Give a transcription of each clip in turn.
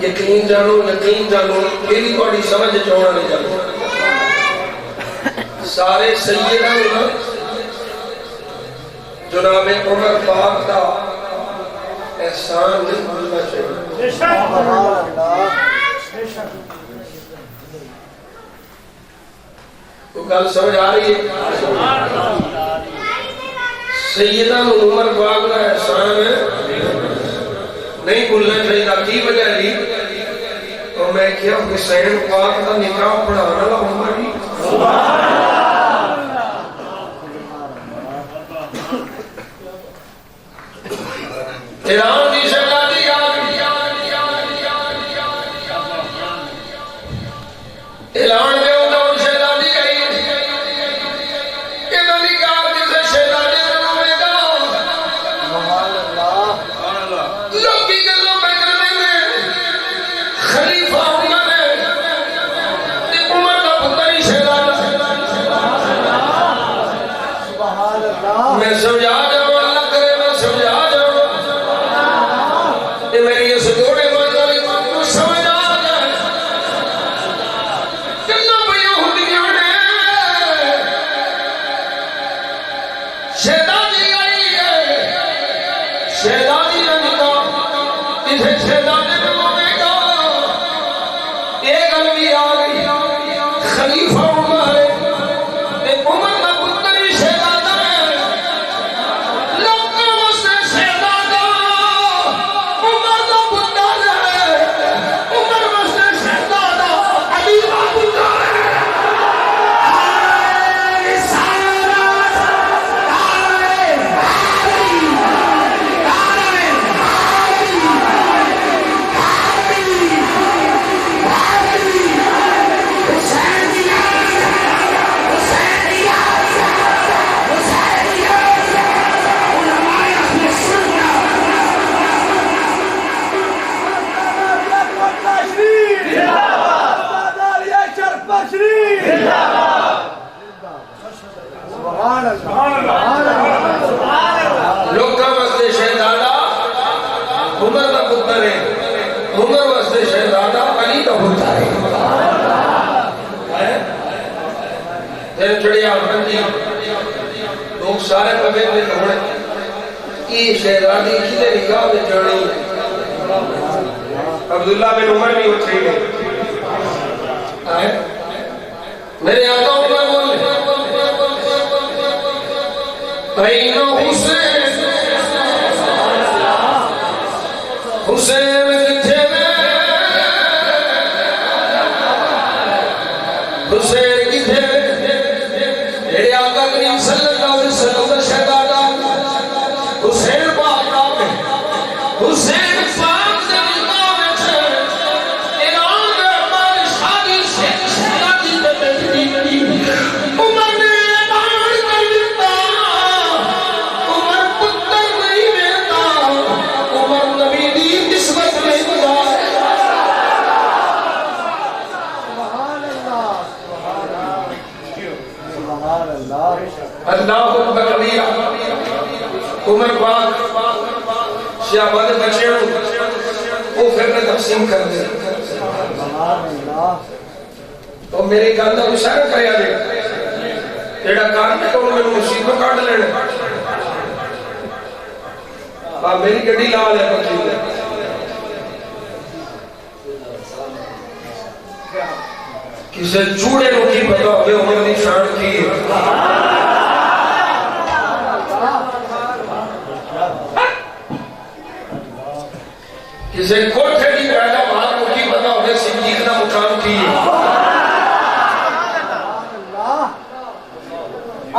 یقین جانو میری بڑی سمجھ چونا نہیں جانو سارے سیدہ جناب عمر پاک کا احسان نہیں بھولنا چاہیے. تو گل سمجھ آ رہی ہے؟ سیدہ عمر پاک کا احسان نہیں بھولنا چاہیے. کی وجہ لی تو میں کیا حسین پاک کا نکاح پڑھانا والا عمر ہی ایران کی شہزادی اعلان میں ہوتا ان شہزادی گئی کہ نبی کا جسے شہزادی نے روے گا لوگ کی گلوں میں کرنے میں خلیفہ عمر ہے عمر کا پتر ہی شہزادہ میں سمجھا جاؤں اللہ کرے میں سمجھا میری اس جوڑے والی کو سمجھ آ جائے کتنا بڑی ہوندیاں نے شہزادی آئی ہے شہزادی نے نکاح اسے شہزادی نے ہوے گا ایک گل آ گئی خلیفہ عمر ہے عمر کا پتر ہی شہزادہ ہے لوگوں سے شہزادہ عمر کا پتر ہے عمر سے شہزادہ علی کا پتر ہے لوگ کا واسطے شہزادہ عمر کا پتر ہے عمر واسطے شہزادہ علی کا پتر ہے پھر چڑیا بندی لوگ سارے کبھی میں ہونے یہ شہزادی کھلے نکاح میں جانی عبداللہ بن عمر بھی اٹھے گئے میرے آقا عمر بولے بین حسین حسین کتھے میں حسین کتھے میرے آقا کریم صلی اللہ علیہ وسلم کا شہزادہ حسین پاک کا حسین پاک سے نکاح میں اعلان میں ہماری شادی سے شہزادی میں بیٹی عمر نے اعلان کر دیتا عمر پتر نہیں دیتا عمر نبی دی نسبت نہیں ہوتا اللہ اکبر کبیرہ عمر پاک شہباد بچے وہ پھر نے تقسیم کر دے تو میری گل کا گسا نہ کریا جائے تیرا کام ہے تو میں مصیبت کاٹ لینا میری گڈی لا لے بچی کسے چوڑے کو کی پتا ہوئے عمر دی شان کی کسے کوٹھے کی پیدا بات کو کی پتا ہوئے صدیق کا مقام کی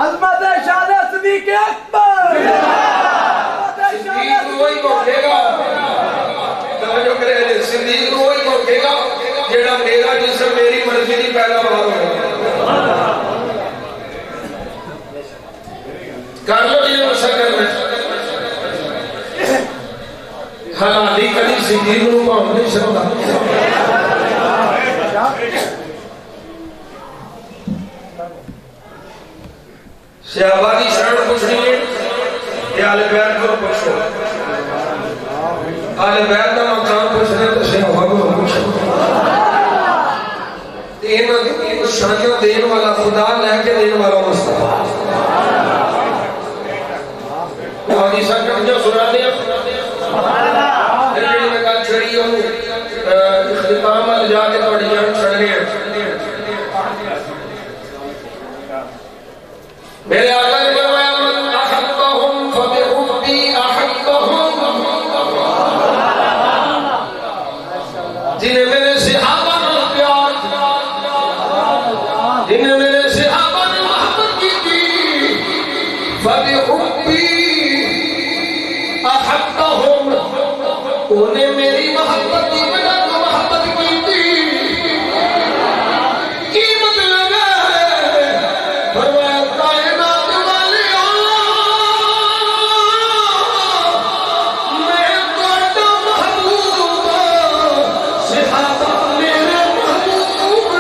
عظمت شان صدیق اکبر صدیق وہی کوٹھے گا توجہ کرے صدیق وہی کوٹھے گا جیڑا میرا جسم میری مرضی نہیں پیدا ہوا کر لو یہ مسکر میں حلالی کلی صدیق نو پاؤں نہیں سکتا صحابہ شان پوچھنی ہے یہ آل بیت کو پوچھو آل بیت کا مقام پوچھنے تو صحابہ کو شانیاں دین والا خدا لے کے دین والا مصطفیٰ حدیثہ کٹھیاں سنا دیا جڑی میں گل چھڑی ہوں اختتام وال جا کے تہاڈی جان چھڑنے ہیں میرے آقا نے فرمایا من احبهم فبحبی احبهم جنہیں میرے صحابہ نے پیار جنہیں میرے صحابہ نے محبت کی تھی فبحبی احبهم انہیں میری محبت کی وجہ سے محبت کی تھی کی مطلب ہے فرمایا کائنات والے میں تہاڈا محبوب صحابہ میرے محبوب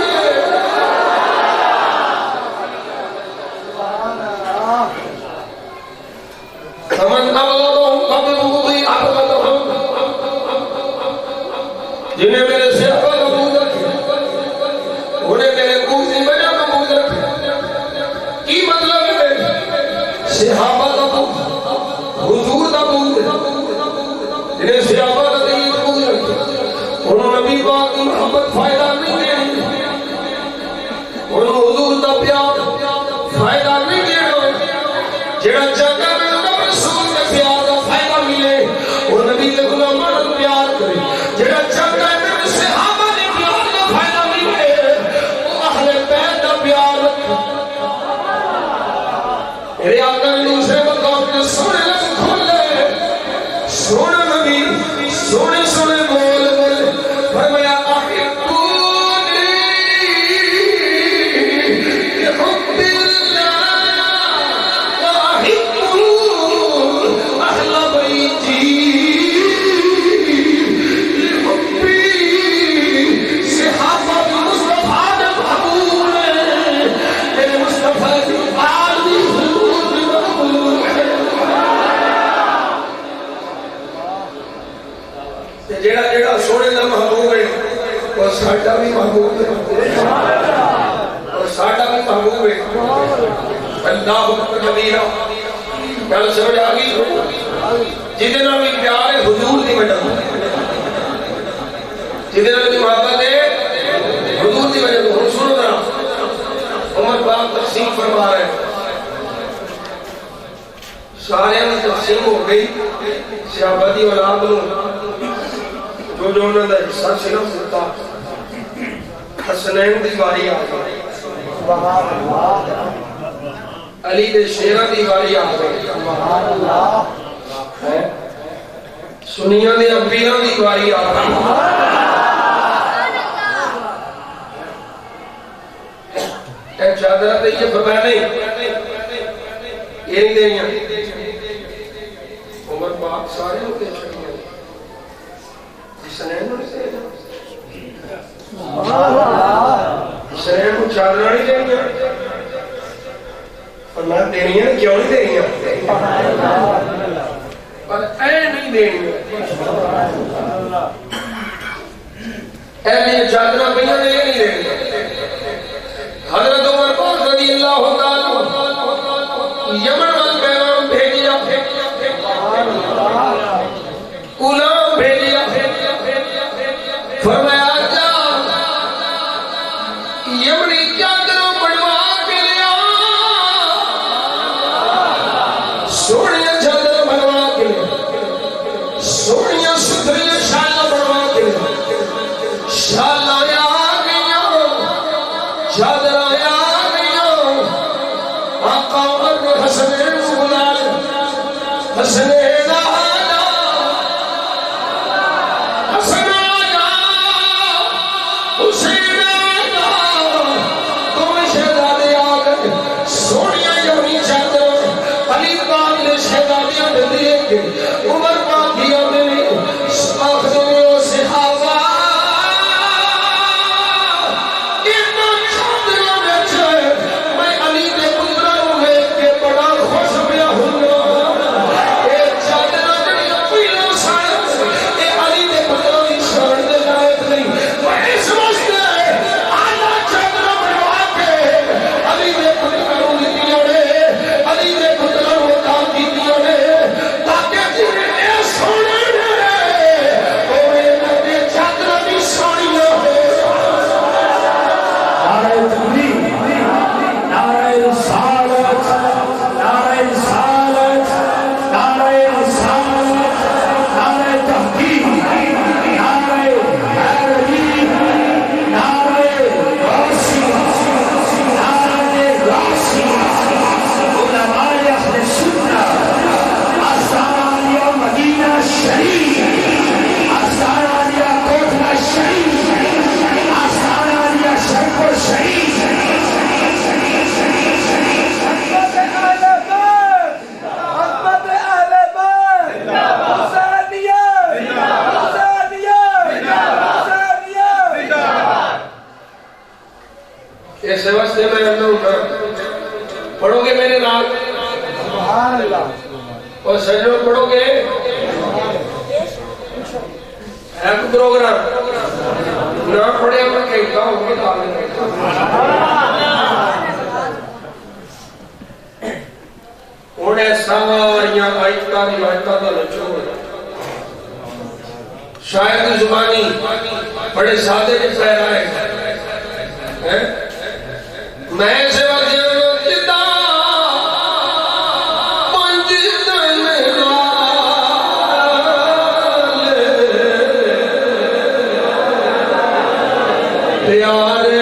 فمن أبغضهم فببغضي أبغضهم جنہیں میرے صحابہ قبول رکھے انہیں میرے بغض کی وجہ قبول رکھے کی مطلب ہے صحابہ کا بغض حضور کا بغض جنہیں صحابہ کا دین قبول رکھے انہوں نبی پاک کی محبت فائدہ نہیں دینی انہوں حضور کا پیار فائدہ نہیں دینا جڑا چاہتا ہے رسول کے پیار کا فائدہ ملے اور نبی کے غلاموں کو پیار کرے جڑا چاہتا ہے کہ صحابہ نے پیار کا فائدہ ملے وہ اہل بیت کا پیار رکھے میرے آقا نے دوسرے مقام کے سونے لفظ کھولے سونے نبی سونے سونے بول بولے فرمایا احبونی بحب اللہ واحبوا اہل بیتی لحبی صحابہ مصطفیٰ نے محبوب ہے میرے مصطفیٰ کی آل بھی حضور بھی محبوب ہے جیڑا جیڑا سونے دا محبوب ہے وہ ساڈا بھی محبوب ہے اور ساڈا بھی محبوب ہے اللہ اکبر کبیرہ گل سمجھ آ گئی جہدے نال بھی پیار ہے حضور دی وجہ تو جہدے نال بھی محبت ہے حضور دی وجہ تو ہن سنو ذرا عمر پاک تقسیم فرما رہے ہیں سارے میں تقسیم ہو گئی صحابہ دی اولاد نو جو جو انہوں نے حصہ صرف دیتا حسنین دی واری آ گئی علی دے شیرہ دی واری آ گئی سنیاں دے انبیاء دی واری آ گئی اے چادرہ تے یہ فرمایا نہیں یہ نہیں دیں عمر پاک سارے ہوتے چھڑی ہیں حسنین نے حسنین کو چادرہ نہیں دیں گے اور میں دینی ہے کیوں نہیں دینی ہے اور اے نہیں دینی ہے اے میرے چادرہ بھئیوں نے یہ نہیں دینی ہے حضرت عمر پاک رضی اللہ تعالیٰ یمن وال پیغام بھیجیا غلام بھیجیا فرمایا جا یمنی چادروں بڑھوا کے لیا سونیا چادر بڑھوا کے لیا سونیا ستھری شالا بڑھوا کے لیا شالا آ گئی اور سجنوں پڑھو گے ایک پروگرام نہ پڑھے میں کہتا ہوں کہ انہیں ساریاں آیتاں روایتاں دا نچوڑ شاید زبانی بڑے سادے کے پہرائے میں سے وجہ جدا پنج دن پیارے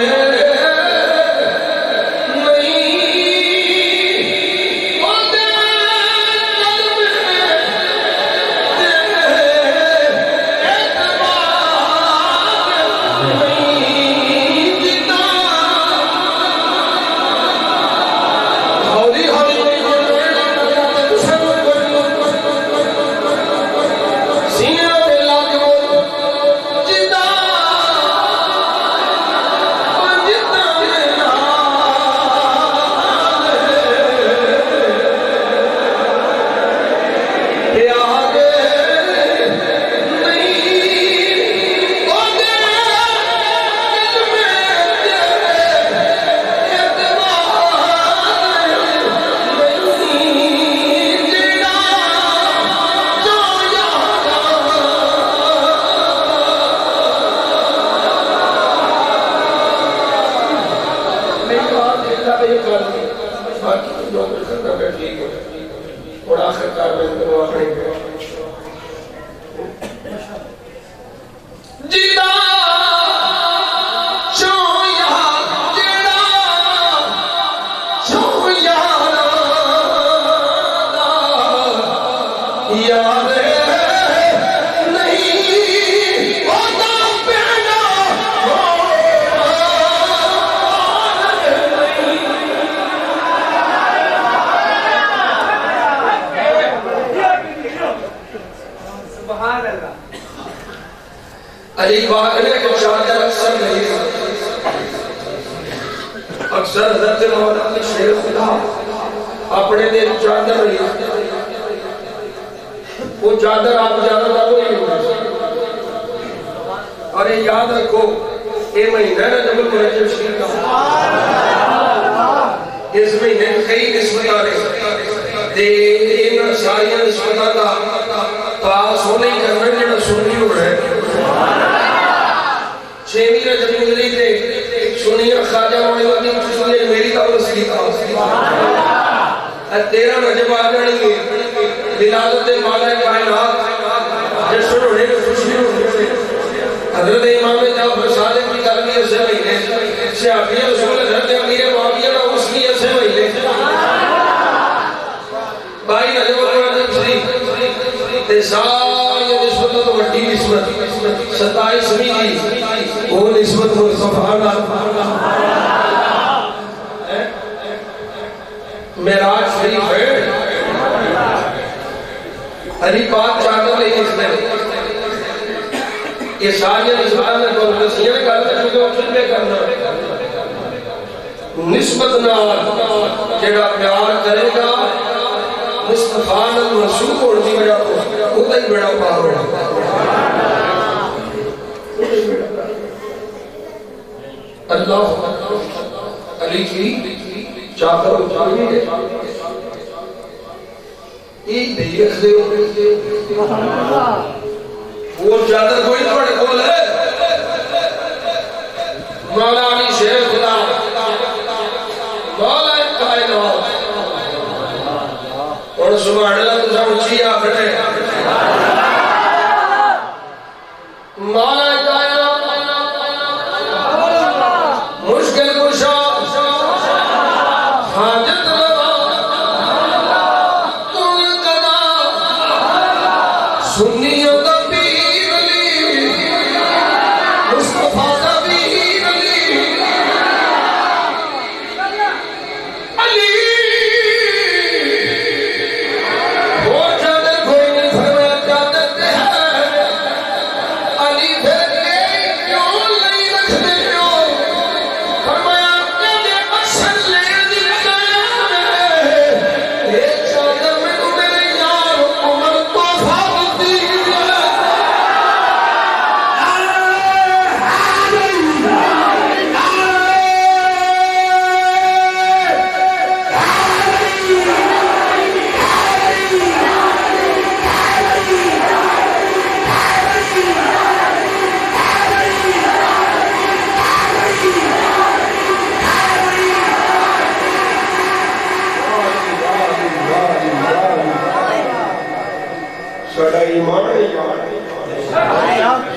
علی بات نے کہ چادر اکثر نہیں اکثر حضرت مولانا شیخ خدا اپنے دل چادر نہیں وہ چادر آپ زیادہ نہ کوئی نہیں اور یہ یاد رکھو یہ مہینہ ہے جب مرجب شریف کا اس مہینے کئی نسبت آ رہے ان ساری نسبت کا پاس ہونے کرنا جڑا سنی ہو رہا ہے چھویں رجب گزری تھے سنیا خواجہ معین الدین چشتی نے میری دعوت کی تھا 13 رجب آ جانی ہے ولادت مولا کائنات جشن ہونے میں خوشی ہونے حضرت امام جعفر صادق کی قلمی اسے مہینے صحابی رسول حضرت امیر معاویہ نے اس کی اسے مہینے 22 رجب شریف تے ساری نسبت تو وڈی نسبت 27ویں دی وہ نسبت ہو سبحان اللہ معراج شریف ہے علی پاک چادر لے اس میں یہ ساری نسبت میں تو نسیاں کرنا چونکہ وقت میں کرنا نسبت نال جڑا پیار کرے گا مصطفیٰ نے منسوب ہونے کی وجہ کو ہی بڑا پار ہوگا اللہ علی کی چادر اٹھانی ہے ایک دیکھ دے وہ چادر کوئی تھوڑے کول ہے مولا علی شیر خدا مولا کائنات اور سبحان اللہ تو سب اچھی آخر ہے مولا کائنات مشکل کشا حاجت روا کن قضا سنیوں کا پیر علی مصطفیٰ کا پیر علی علی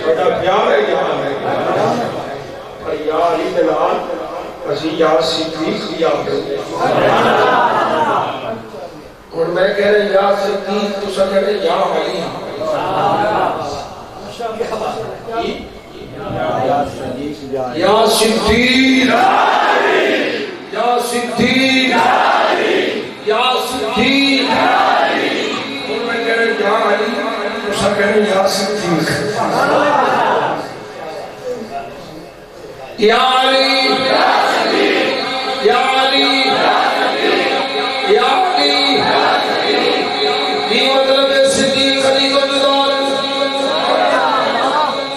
بڑا پیار ہے یار ہے پر یا علی دلال اسی یا صدیق بھی آپ اور میں کہہ رہے یا صدیق تو سب کہہ رہے یا علی یا صدیق یا صدیق یا صدیق اور میں کہہ رہے یا علی تو سب کہہ رہے یا صدیق یا علی یا علی یا علی یہ مطلب ہے صدیق علی کو جدار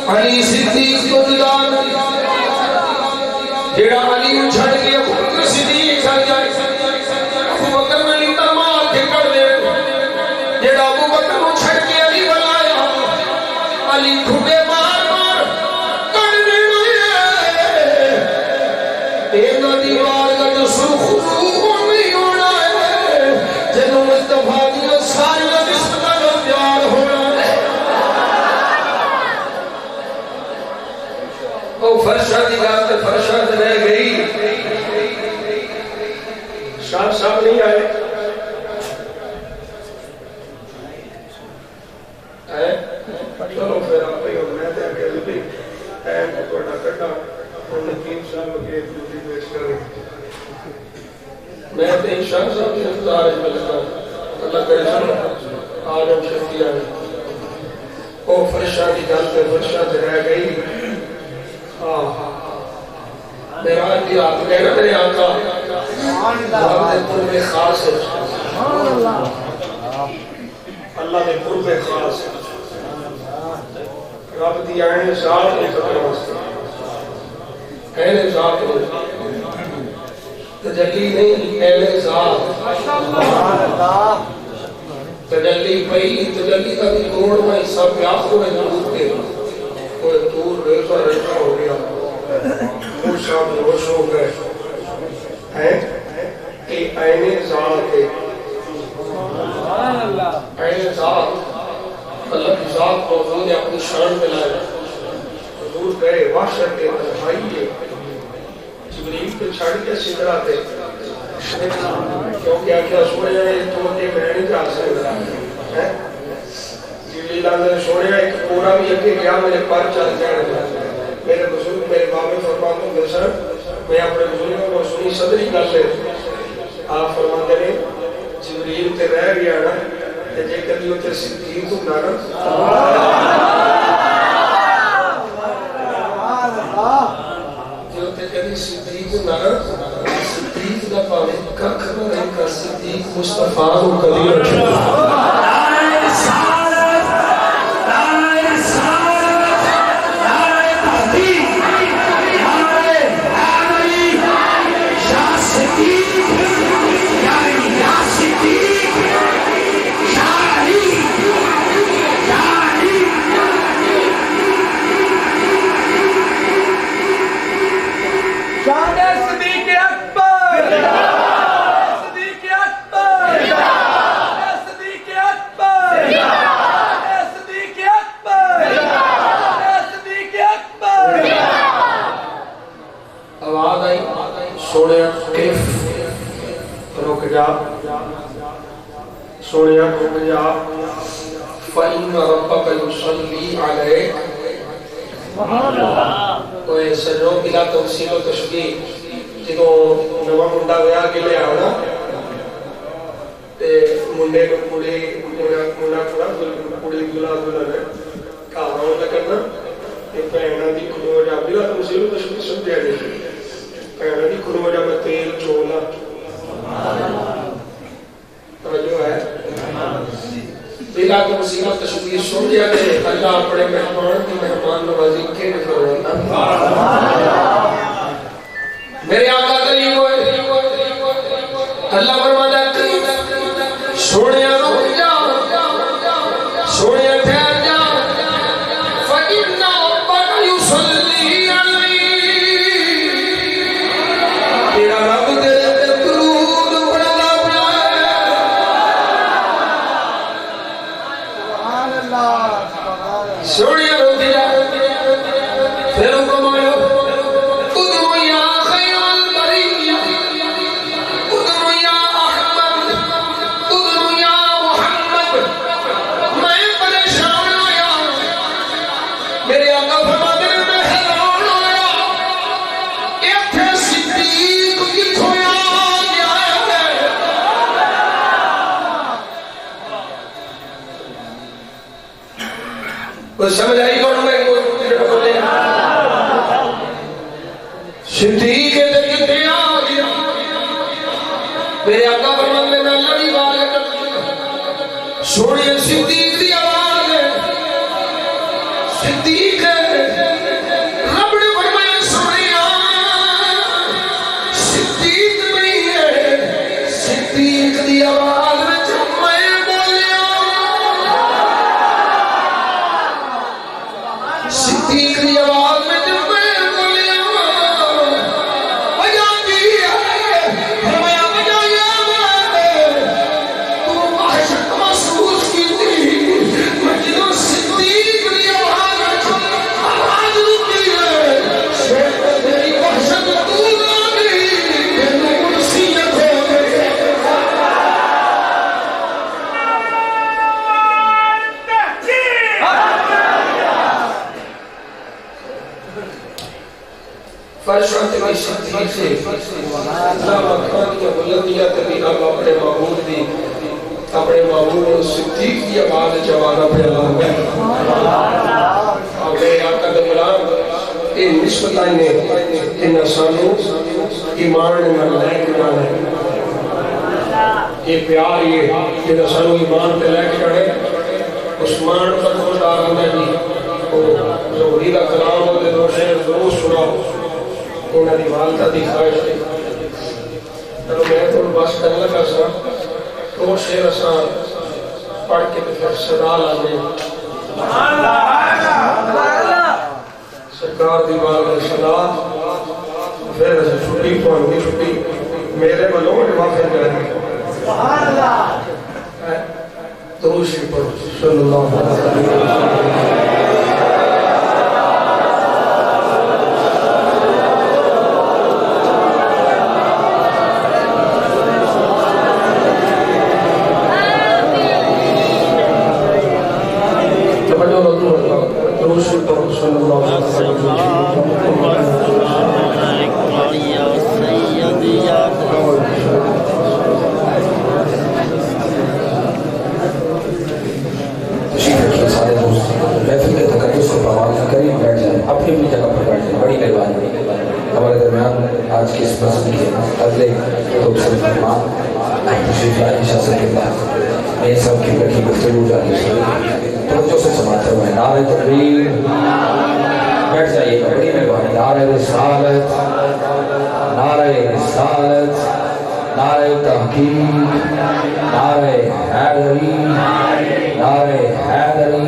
علی صدیق کو جدار جیڑا علی چھڑ کے ابو بکر صدیق چھڑ جائے ابو بکر میں لیتا مار کے کر دے جیڑا ابو بکر چھڑ کے علی بنایا علی ٹھوٹے مار مار کر دے اینا دیوار کا جو سرخ روح نہیں ہونا ہے جنہوں مصطفیٰ دیا ساری نبس کا جو پیار ہونا ہے وہ فرشہ دی بات فرشہ رہ گئی شاہ صاحب نہیں آئے چلو پھر آپ ہی ہو میں دیا کہ بھی کوڑا کٹا میں تے شاہ صاحب کی رفتار ہے اللہ کرے سن آدم شفیع ہے او فرشہ کی گل پہ فرشہ سے رہ گئی میرا دی آپ کہہ رہا میرے آقا اللہ دے قرب خاص ہے اللہ دے قرب خاص ہے رب دی آئین ذات نے ختم اہل ذات تجلی نہیں اہل ذات تجلی پئی تجلی کا بھی کوڑ میں سب پیاس میں ضرور کے کوئی دور ریزہ ریزہ ہو گیا خوش آپ ہوش ہو گئے ہیں کہ عین ذات ہے عین ذات اللہ کی ذات کو حضور نے اپنی شان میں لائے حضور گئے وحشت کے تنہائی جبریل کو چھڑ کے سدرا پہ کیونکہ آخیا سونے تو کہ میں نہیں جا سکتا جبریل نے سونے ایک پورا بھی اگے گیا میرے پر چل جانے میرے بزرگ میرے بابے فرماتے ہیں سر میں اپنے بزرگوں کو سنی صدری کر لے آپ فرماتے ہیں جبریل تے رہ گیا نا تے جے کدی اوتے صدیق ہوندا نا جو تے کدی صدیق ہوندا نا صدیق دا پاوے ککھ نہ رہے کا صدیق مصطفیٰ کو کدی رکھے سوڑیا رک جا فَإِنَّ رَبَّكَ يُصَلِّي عَلَيْكَ کوئی سجو بلا تفصیل و تشبیح جدوں نواں منڈا ویا کے لے آنا تے منڈے کو منڈا کڑی دلا نے کھانا کرنا تے بہناں دی کھلو جا بلا تفصیل و تشبیح سمجھا نہیں بہناں دی کھلو جا میں تیل چولا جو ہے بلا تو مصیبت تشبیہ سمجھا دے اللہ اپنے مہمان کی مہمان نوازی کے فرماتا میرے آقا کریم ہوئے اللہ فرماتا ہے سونیا رک جا سونیا ٹھہر جا فَإِنَّ رَبَّكَ يُصَلِّي عَلَيْكَ تیرا رب تیرے تے درود پڑھدا پیا ہے سونیا رک جا میرے آقا فرماتے ہیں میں حیران ہویا ایتھے صدیق کتھوں آ گیا ہے کوئی سمجھ آئی کون میں بولے صدیق کتنے آ گیا میرے آقا فرماتے ہیں میں لڑی والے سوڑیے صدیق دی آواز ہے صدیق رب نے فرمایا سوڑیا صدیق نہیں ہے صدیق دی آواز میں میں بولیا صدیق دی آواز میں میں بولیا وجہ کی ہے فرمایا وجہ یہ ہے تو وحشت محسوس کی تھی میں جدوں صدیق دی آواز رکی ہے شیخ تیری وحشت تو نہ گئی تینوں قدسیت ہو گئی فرشت کی صدیق سے اللہ مکان کی بلندیاں تبھی اب اپنے معبود دی اپنے معبود صدیق کی آواز جوانا پھیلا ہے اور میرے آقا دے غلام یہ نسبتائیں نے ان سانو ایمان نہ لے کے جانا ہے یہ پیار یہ کہ سانو ایمان پہ لے کے چڑھے عثمان پر خوددار آنا جی زہری کا کلام ہوتے دو شہر ضرور سناؤ انہاں دی والدہ دی خواہش ہے چلو میں تو بس کرنے لگا سا تو شعر اساں پڑھ کے پھر صدا لا دیں سرکار دی والدہ صدا پھر اساں چھٹی پہنچ گئی چھٹی میرے والوں نے واقع کریں سبحان اللہ درود شریف پڑھو صلی اللہ علیہ وسلم آج کی اس مسجد کے اگلے دو صرف امام تشریف لائی شاست کے بعد میں سب کی لڑکی گفتگو جاری توجہ سے سماعت ہوئے نعرہ تکبیر بیٹھ جائیے گا بڑی مہربانی نعرہ رسالت نعرہ رسالت نعرہ تحقیق نعرہ حیدری نعرہ حیدری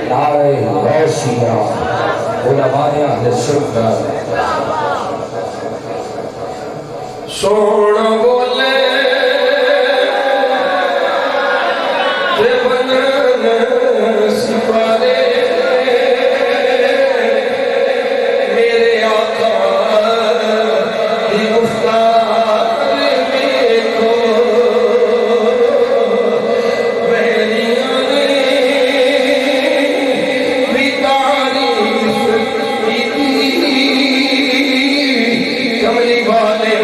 نعرہ غوثیہ علماء اہل سنت سونا بولے تے بنن سپارے میرے آقا دی گفتار دیکھو بہلیاں نے بھی تعریف کی کملی والے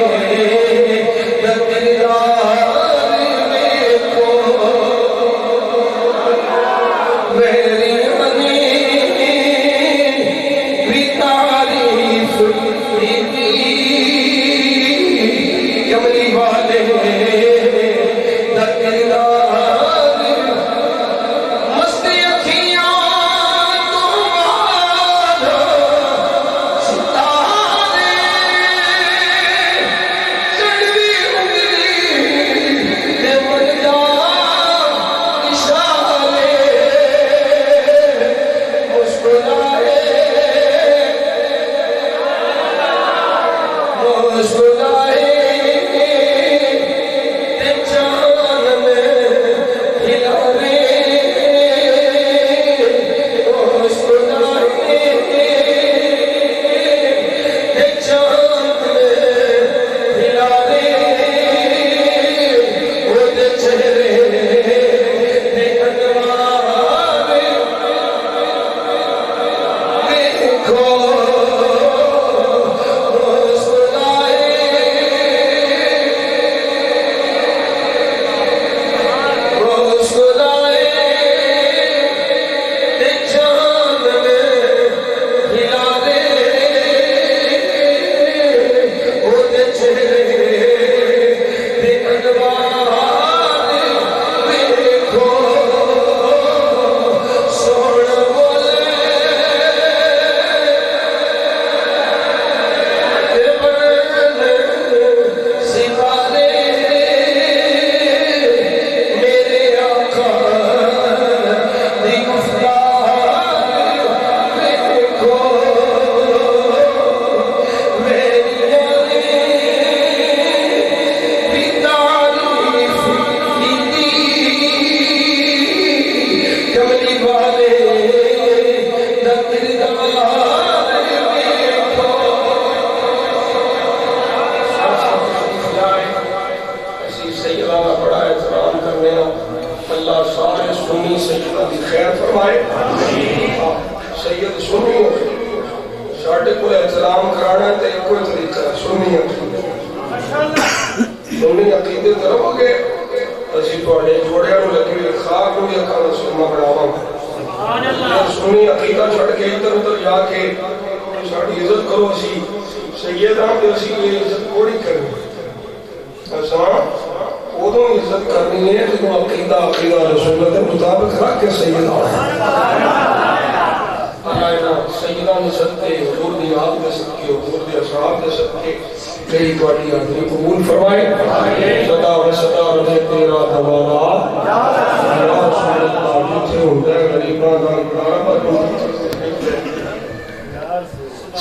سنی سیدہ دی خیر فرمائے سید سنی ساڑھے کو احترام کرانا ہے تو کوئی طریقہ سنی عقیدے کرو گے اسی توڑے جوڑے نو لگی خاک نو یا کھانا سننا بڑھاواں سنی عقیدہ چھڑ کے ادھر ادھر جا کے ساڑھی عزت کرو اسی سیدہ دے اسی یہ عزت کوڑی کرنی اساں ادھوں عزت کرنی ہے جدوں عقیدہ رسول کے مطابق رکھ کے سیدہ سیدہ نے صدقے حضور دی آپ دے صدقے حضور دی اصحاب دے صدقے میری توڑی حاضری قبول فرمائے صدا و صدا رضے تیرا دوارا یا رسول اللہ جتھے ہوتا ہے غریباں دا اکرام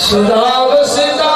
صدا و صدا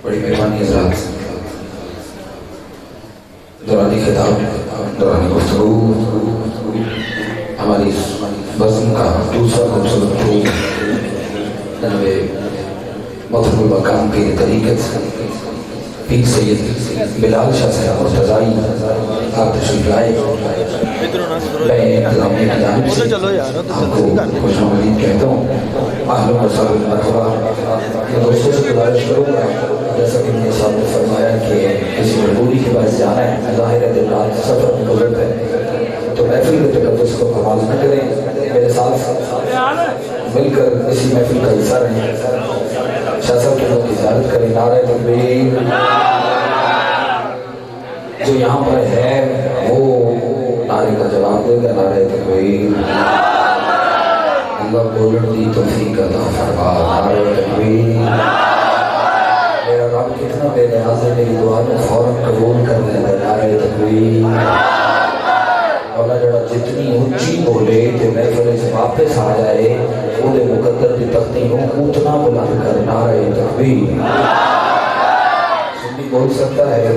بڑی مہربانی حضرات دورانی خطاب دورانی گفتگو ہماری بزم کا دوسرا خوبصورت پھول جناب محترم المقام پیر طریقت پیر سید بلال شاہ صاحب مرتضائی آپ تشریف لائے میں انتظامیہ کی جانب سے آپ کو خوش آمدید کہتا ہوں اہل و سہلا مرحبا میں دوستوں سے گزارش کروں گا جیسا کہ میرے صاحب نے فرمایا کہ کسی مجبوری کے باعث جانا ہے ظاہر ہے دن رات سفر میں گزرتا ہے تو محفل کے تقدس کو کمال نہ کریں میرے ساتھ مل کر اسی محفل کا حصہ رہیں شاہ صاحب کی کی زیارت کریں نعرہ تکبیر جو یہاں پر ہے وہ نعرے کا جواب دے گا نعرہ تکبیر اللہ بولن دی توفیق عطا فرما نعرہ تکبیر میرا رب کتنا بے نیاز ہے میری دعا میں فوراً قبول کر لے نعرہ تکبیر مولا جڑا جتنی اونچی بولے تو محفل سے واپس آ جائے وہ دے مقدر دی تختی ہوں اتنا بلند کر نعرہ تکبیر سنی بول سکتا ہے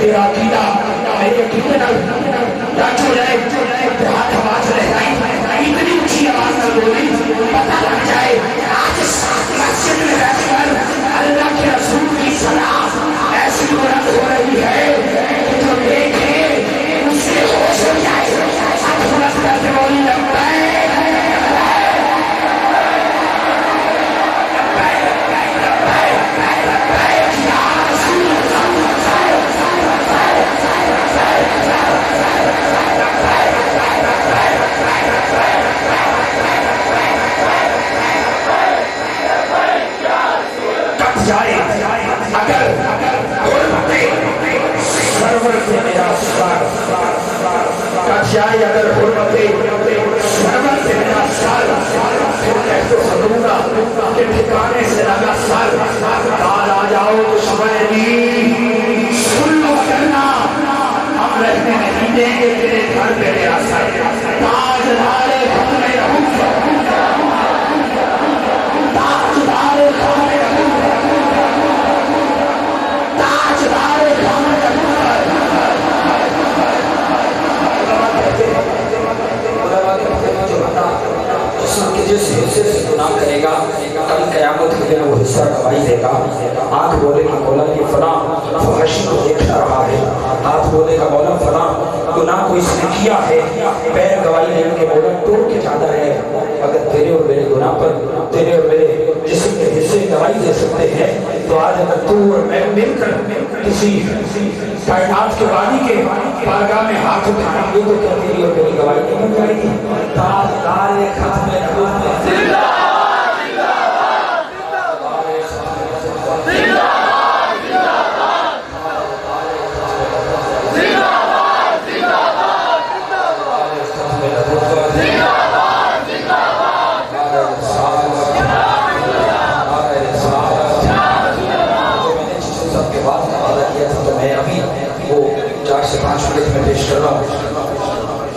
تیرا عقیدہ میرے عقیدے نال ٹچ ہو جائے تے ہاتھ آواز لہرائی اتنی اونچی آواز نال بولی پتہ لگ جائے آج مسجد میں بیٹھ کر اللہ کے رسول کی صلاۃ ایسی بلند ہو رہی ہے کہ جو دیکھے اس سے ہوش ہو جائے اب خلاص کرتے بولی لگتا ہے جائے اگر حرمت سرور سے میرا سر کٹ جائے اگر حرمت سرور سے میرا سر پھر کہتے سنوں گا کہ ٹھکانے سے لگا سر کال آ جاؤ دشمنی سن لو کرنا ہم رہنے نہیں دیں گے تیرے گھر پہ میرا سر تاج دارے ختم رہوں تاج دارے ختم رہوں جس حصے سے گناہ کرے گا کل قیامت کے دن وہ حصہ گواہی دے گا آنکھ بولے گا مولا یہ فلاں فحشی کو دیکھتا رہا ہے ہاتھ بولے گا مولا فلاں گناہ کو اس نے کیا ہے پیر گواہی دے کے مولا توڑ کے جاتا ہے اگر تیرے اور میرے گناہ پر تیرے اور میرے جسم کے حصے گواہی دے سکتے ہیں تو آج اگر تو اور میں مل کر کسی کائنات کے بانی کے بارگاہ میں ہاتھ اٹھائیں گے تو کیا تیری اور میری گواہی نہیں بن جائے گی تاجدار ختم نبوت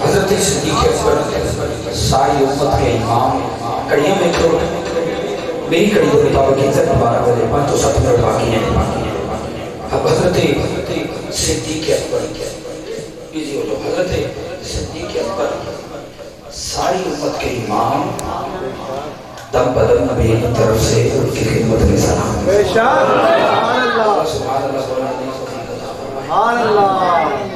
حضرت صدیق اکبر ساری امت کے امام کڑیوں میں چھوڑ میری کڑی کے مطابق عزت 12 بجے 5 تو 7 منٹ باقی ہیں اب حضرت صدیق اکبر ایزی ہو جاؤ حضرت صدیق اکبر ساری امت کے امام دم بدم نبی کی طرف سے ان کی خدمت میں سلام بے شک سبحان اللہ سبحان اللہ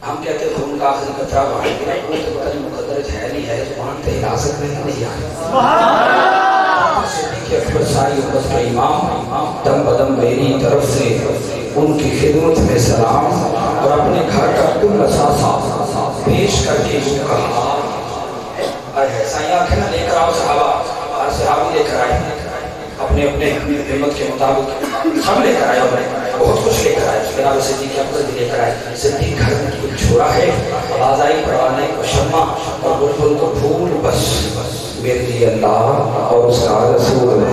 ہم کہتے ہیں ان کا آخری قطرہ باہر گرا وہ تو پتہ نہیں مقدر ہے نہیں ہے زبان پہ ہلا سکتے ہیں نہیں آئے صدیق اکبر ساری امت کے امام دم بدم میری طرف سے ان کی خدمت میں سلام اور اپنے گھر کا کل اثاثہ پیش کر کے یوں کہا اے سائیں آنکھیں نہ لے کر آؤ صحابہ ہر صحابی لے کر آئے اپنے اپنے ہمت کے مطابق سب لے کر آئے بہت کچھ لے کر آئے جناب صدیق اکبر بھی لے کر آئے صدیق گھر میں کچھ چھوڑا ہے آواز آئی پروانے کو شمع اور بلبل کو پھول بس میرے لیے اللہ اور اس کا رسول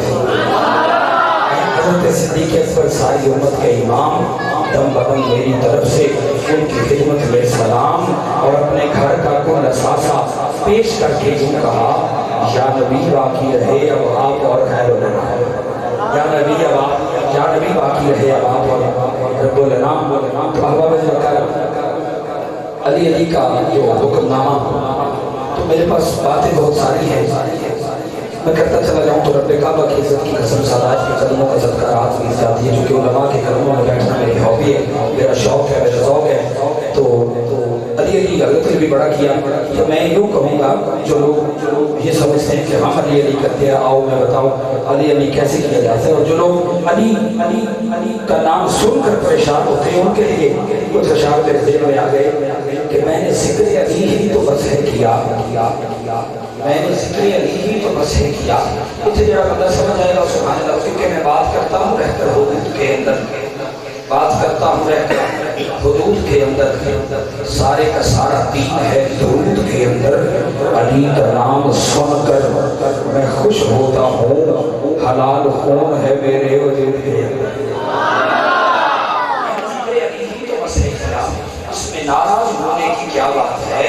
حضرت صدیق اکبر ساری امت کے امام دم بدم میری طرف سے ان کی خدمت میں سلام اور اپنے گھر کا کل اثاثہ پیش کر کے یوں کہا یا نبی باقی رہے اب آپ اور خیر لنا یا نبی اب آپ یا نبی باقی رہے اب آپ اور رب الانام تو احباب ذکر علی کا جو حکم نامہ تو میرے پاس باتیں بہت ساری ہیں میں کرتا چلا جاؤں تو رب کعبہ کی عزت کی قسم سادات کے قدموں کا صدقہ رات بھی جاتی ہے چونکہ علماء کے قدموں میں بیٹھنا میری ہابی ہے میرا شوق ہے میرا ذوق ہے تو علی حضرت نے بھی بڑا کیا تو میں یوں کہوں گا جو لوگ یہ سمجھتے ہیں کہ ہم علی کرتے ہیں آؤ میں بتاؤں علی کیسے کیا جاتا ہے اور جو لوگ علی کا نام سن کر پریشان ہوتے ہیں ان کے لیے کچھ اشعار میرے ذہن میں آ گئے کہ میں نے ذکر علی ہی تو بس ہے کیا میں نے ذکر علی ہی تو بس ہے کیا اتنے جڑا بندہ سمجھ آئے گا سبحان اللہ کیونکہ میں بات کرتا ہوں رہ کر حدود کے اندر بات کرتا ہوں رہ کر حدود کے اندر سارے کا سارا دین ہے درود کے اندر علی کا نام سن کر میں خوش ہوتا ہوں حلال خون ہے میرے وجود کے اندر اس میں ناراض ہونے کی کیا بات ہے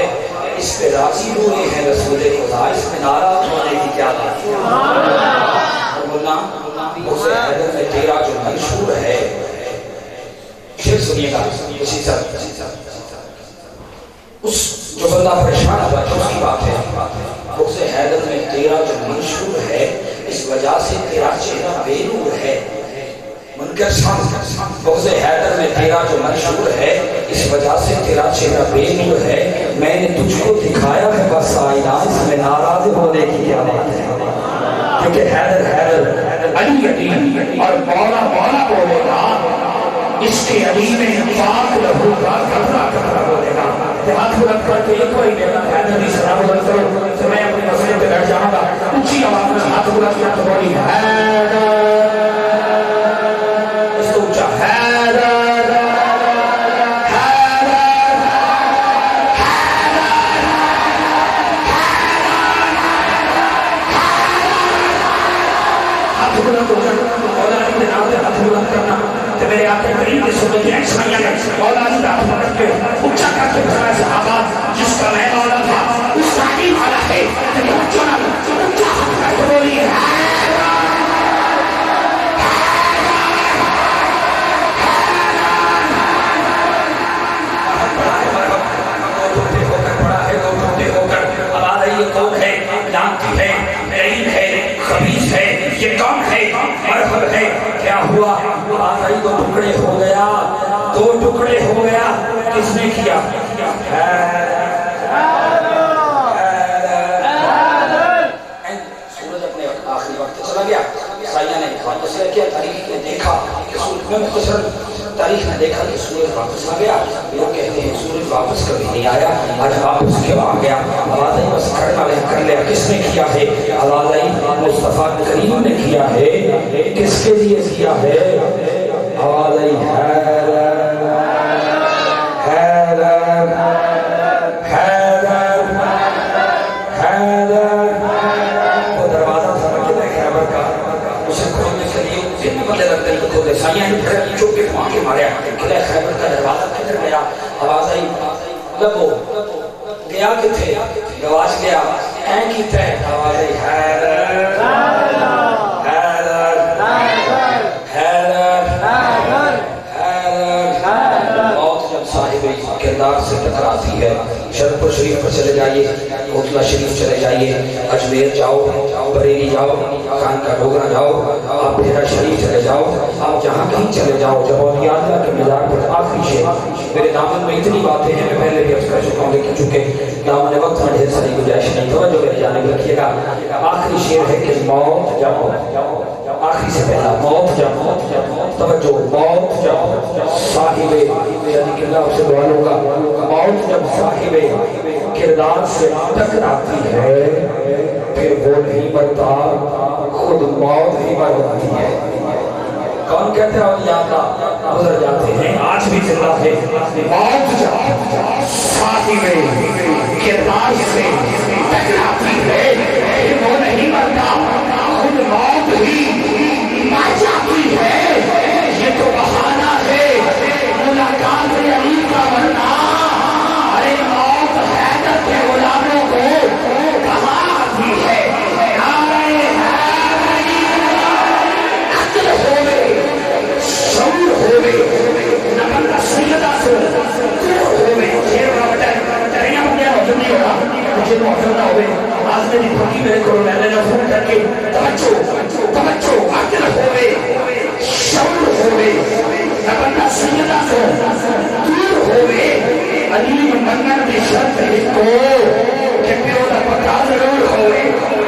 اس پہ راضی ہوئے ہیں رسول خدا اس میں ناراض ہونے کی کیا بات ہے اور بولنا اسے حیدر میں تیرا جو منشور ہے پھر سنیے گا اسی طرح اس جو بندہ پریشان ہوا ہے اس کی بات ہے بغض حیدر میں تیرا جو منشور ہے اس وجہ سے تیرا چہرہ بے نور ہے منکر شان بغض حیدر میں تیرا جو منشور ہے اس وجہ سے تیرا چہرہ بے نور ہے میں نے تجھ کو دکھایا ہے بس آئینہ اس میں ناراض ہونے کی کیا بات ہے کیونکہ حیدر علی علی اور مولا مولا بولے گا اس کے علی میں پاک لہو کا قطرہ قطرہ بولے گا ہاتھ بلند کر کے ایک کوئی میرا حیدر کی سلام بلند کرو تو میں اپنے مسئلے پہ بیٹھ جاؤں گا اونچی آواز میں ہاتھ بلند کیا تو بولی حیدر اس کو اونچا حیدر میرے آقا کریم کی سنت کی اچھائیاں ہیں مولا علی کا اپنا رکھ کے اچھا کر کے بسرائے صحابہ جس کا میں مولا تھا اس کا علی والا ہے تیرے بچوں نے اچھا حق کر کے بولی جانتی ہے علیم ہے خبیث ہے یہ کون ہے مرحب ہے کیا ہوا آج دو ٹکڑے ہو گیا دو ٹکڑے ہو گیا کس نے کیا سورج اپنے آخری وقت چلا گیا سائیہ نے واپس کیا تاریخ نے دیکھا کہ سورج میں مختصر تاریخ نے دیکھا کہ سورج واپس آ گیا لوگ کہتے ہیں سورج واپس کبھی نہیں آیا آج واپس کیوں آ گیا آواز آئی بس کھڑنا لے کر لیا کس نے کیا ہے آواز آئی مصطفیٰ کریم نے کیا ہے کس کے لیے کیا ہے آواز آئی حیدر حیدر حیدر حیدر وہ دروازہ تھا مجھے خیبر کا اسے کھولنے کے لیے جن بندے لگتے ہیں کھولے سائیاں نے پھر چوک کے وہاں کے مارے قلعہ خیبر کا دروازہ کدھر گیا آواز آئی لبو گیا کتھے گواش گیا این کی تے آواز آئی حیدر حیدر حیدر حیدر موت جب صاحب کردار سے ٹکراتی ہے شرف شریف پر چلے جائیے کوتلا شریف چلے جائیے اجمیر جاؤ بریلی جاؤ خان کا ڈوگرا جاؤ آپ بھیرا شریف چلے جاؤ آپ جہاں کہیں چلے جاؤ جب اولیاء اللہ کے مزار پر آخری شیخ میرے دامن میں اتنی باتیں ہیں میں پہلے بھی عرض کر چکا ہوں لیکن چونکہ دامن وقت میں ڈھیر ساری گنجائش نہیں توجہ میرے جانب رکھیے گا آخری شعر ہے کہ موت جب آخری سے پہلا موت جب توجہ موت جب صاحب یعنی کہ اللہ سے دعا لوں گا موت جب صاحب کردار سے ٹکراتی ہے پھر وہ نہیں مرتا خود موت ہی مر جاتی ہے کون کہتے ہیں اولیاء اللہ گزر جاتے ہیں آج بھی زندہ ہے موت جب صاحب کردار سے ٹکراتی ہے پھر وہ نہیں مرتا خود موت ہی مر جاتی ہے یہ تو بہانہ ہے ملاقات علی کا ورنہ ارے موت حیدر کے غلاموں کو کہاں آتی ہے نعرہ عقل ہوئے شعور ہوئے نبندہ سیدہ سے دور ہوئے شیر رابطہ ترینہ بندیا حضر نہیں ہوگا مجھے تو حضر نہ ہوئے آج میں نے پھکی میرے کرو میں نے فون کر کے توجہ عقل ہوئے شعور ہوئے نبندہ سیدہ سے دور ہوئے علی منگل کی شرط ایک کو کہ پیو دا پتا ضرور ہوئے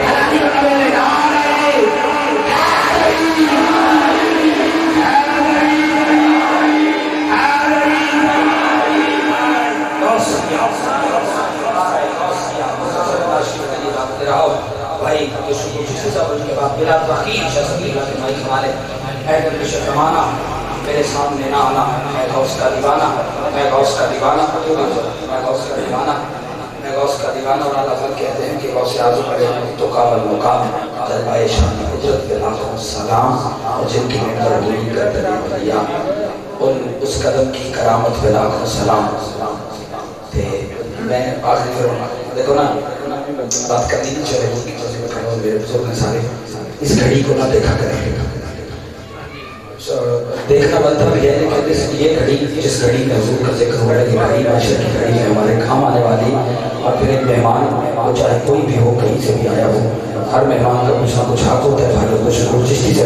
حالانکہ بنا بولے بھائی جو شکر جسی سب کے بعد بلا تحقیق شخصی اللہ کے مائی کمالے حیدر بشر زمانہ میرے سامنے نہ آنا میں غوث کا دیوانہ میں غوث کا دیوانہ میں غوث کا دیوانہ میں غوث کا دیوانہ اور اللہ تعالیٰ کہتے ہیں کہ غوث اعظم علیہ تو قابل مقام جلوہ شان حجرت کے لاکھوں سلام اور جن کی مقدر دوری کر دلی بلیا ان اس قدم کی کرامت پہ لاکھوں سلام میں آخری فرما دیکھو نا بات کرنی نہیں چلے گی جیسے میں کھڑا ہوں میرے بزرگ نے سارے اس گھڑی کو نہ دیکھا کریں دیکھنا بنتا بھی ہے، لیکن یہ گھڑی جس گھڑی میں حضور کا ذکر ہو رہا ہے، یہ گھڑی معاشرے کی گھڑی ہے، ہمارے کام آنے والی. اور پھر ایک مہمان وہ چاہے کوئی بھی ہو، کہیں سے بھی آیا ہو، ہر مہمان کا کچھ نہ کچھ حق ہوتا ہے. بھائی کچھ چشتی سے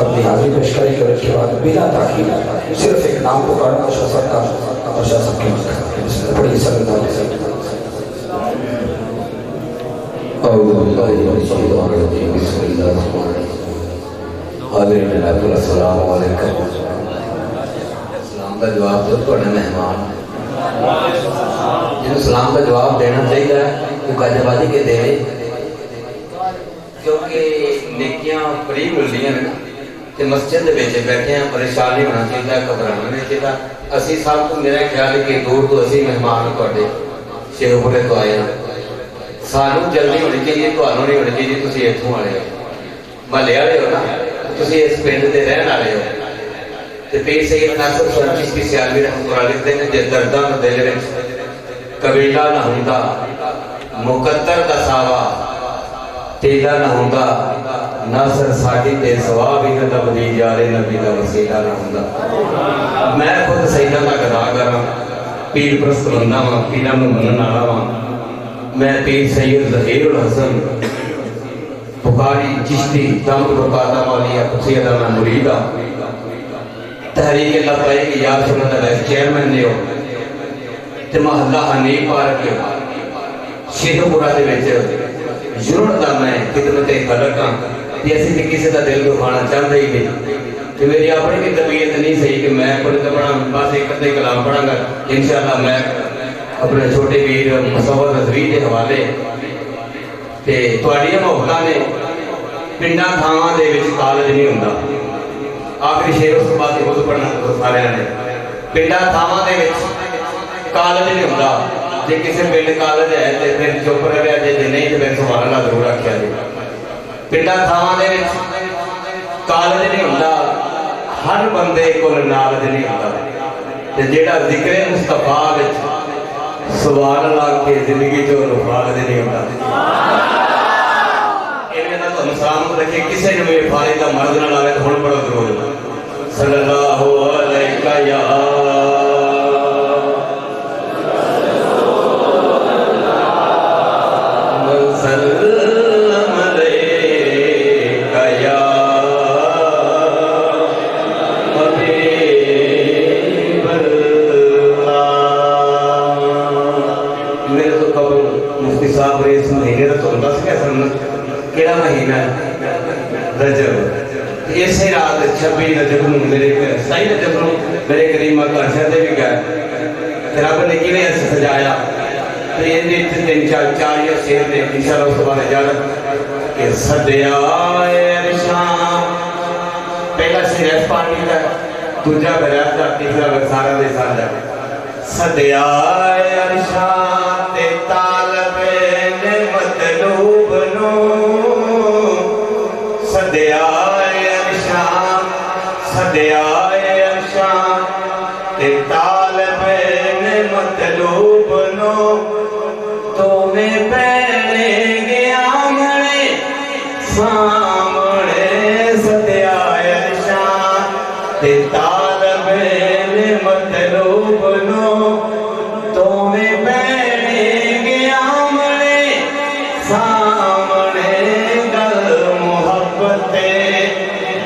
اپنی حاضری پیش کریں گے، اور اس کے بعد بلا تاخیر صرف ایک نام پکارنا ہے شاہ صاحب کا، اور شاہ صاحب کی بڑی صلی اللہ علیہ وسلم. اعوذ باللہ من الشیطان الرجیم، بسم اللہ الرحمن الرحیم. حاضرین السلام علیکم. سلام کا جواب دو تھوڑے مہمان جنہوں سلام کا جواب دینا چاہیے وہ گج بازی کے دے، کیونکہ نیکیاں قریب مل رہی ہیں کہ مسجد دے وچ بیٹھے ہیں، پریشان نہیں ہونا چاہیے، گھبرانا نہیں چاہیے. اسی سب کو میرا خیال ہے کہ دور تو اسی مہمان تھوڑے شیخ پورے تو آئے ہیں، سانوں جلدی ہونی چاہیے، تمہیں نہیں ہونی چاہیے. تسی اتوں والے ہو، محلے والے ہو نا، تسی اس پنڈ دے رہن والے ہو. تے پیر سید ناصر شاہ چشتی سیالوی رحمۃ اللہ علیہ لکھتے ہیں جے درداں دے دل وچ قبیلہ نہ ہوندا، مقدر دا ساوا تیلا نہ ہوندا، ناصر ساڈی تے ثواب ہی نہ بدی جارے نبی دا وسیلہ نہ ہوندا. میں خود سیداں دا گداگر ہاں، پیر پرست بندہ ہاں، پیراں نوں منن والا ہاں. میں پیر سید ظہیر الحسن بخاری چشتی دم رکاتا والی سیدہ میں مرید ہاں. تحریک لبیک یا سنت وائس چیئرمین نے ہو تے محلہ حنیف پارک شیخ پورہ دے وچ یونٹ دا میں خدمت خلق ہاں. تے اسی تے کسی دا دل دکھانا چاہتے ہی نہیں. تے میری اپنی بھی طبیعت نہیں صحیح کہ میں پڑھ پڑھا بس ایک ادھے کلام پڑھاں گا انشاءاللہ. میں اپنے چھوٹے ویر مصور رضوی کے حوالے تے تواڈیاں محبتاں نے پنڈاں تھاواں دے وچ کالج نہیں ہوندا. آخری شعر اس بعد خود پڑھنا سارے نے. پنڈاں تھاواں دے وچ کالج نہیں ہوندا. جے کسی پنڈ کالج ہے تے پھر چپ رہیا جے نہیں تے پھر سبحان اللہ ضرور آکھیا جی. پنڈاں تھاواں دے وچ کالج نہیں ہوندا، ہر بندے کول نالج نہیں ہوندا. تے جیڑا ذکر مصطفیٰ وچ سبحان اللہ کے زندگی جو فارغ نہیں ہوتا. انہیں تو سلامت رکھے کسی نے میرے فارغ کا مرد نہ لاوے تو ہن پڑھو ضرور صلی اللہ علیہ یا وسلم علیہ یا حبیب میرے تو قبل مفتی صاحب اس مہینے کا تو بس کیسا کیڑا مہینہ ہے؟ رجب. اسی رات 26 رجب نوں میرے 27 رجب نوں میرے کریم کا شہر دے بھی گئے. رب نے کیویں سجایا تے اندے تین چار یا شعر نے انشاءاللہ اس بعد اجازت کہ سدیا ارشاں. پہلا شعر اس پانی کا، دوجا غیرت دا، تیسرا سارا دے سارا. سدیا ارشاں تے طالب نے مطلوب نو، سدیا ارشاں، سدیا ارشاں تے طالب نے مطلوب نو. تو میں پہلے گیا مڑے سامنے سدیا ارشاں تے طالب نے مطلوب نو. تو میں پہلے گیا مڑے سامنے گل محبت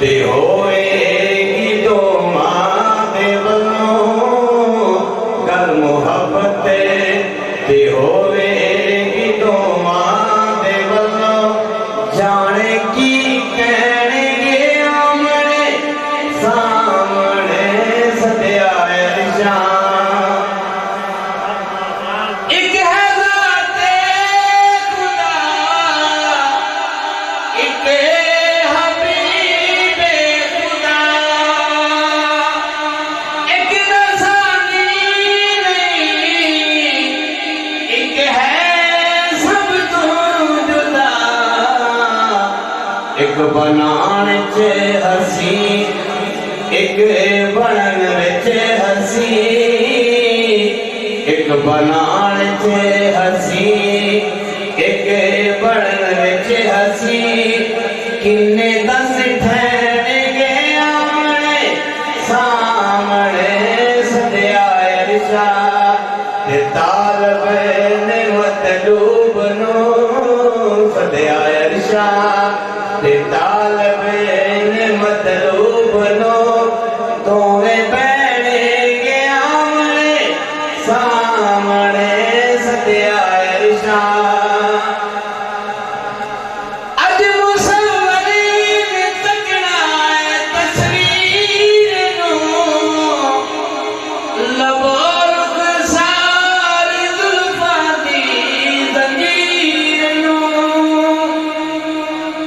دے ہوئے گی دو ماں دے ولوں، گل محبت دے ہوئے گی دو ماں دے ولوں. جانے کی کہنے گے آمنے سامنے سدیا ارشاں. ایک ہے ذات خدا، ایک حبیب خدا، ایک نسانی نہیں، ایک ہے سب تو جدا. ایک بنان چ ہسی، ایک بنن وچ ہسی، ایک بنان چ ہسی، ایک بنن وچ ہسی. کنے دس ٹھہر گے آمنے عرشاں تے طالبین مطلوب نو دوویں بہنے گے آمنے سامنے سدیا عرشاں اج مصورین تکنا ہے تصویر نو لبور ساری زلفاں دی زنجیر نو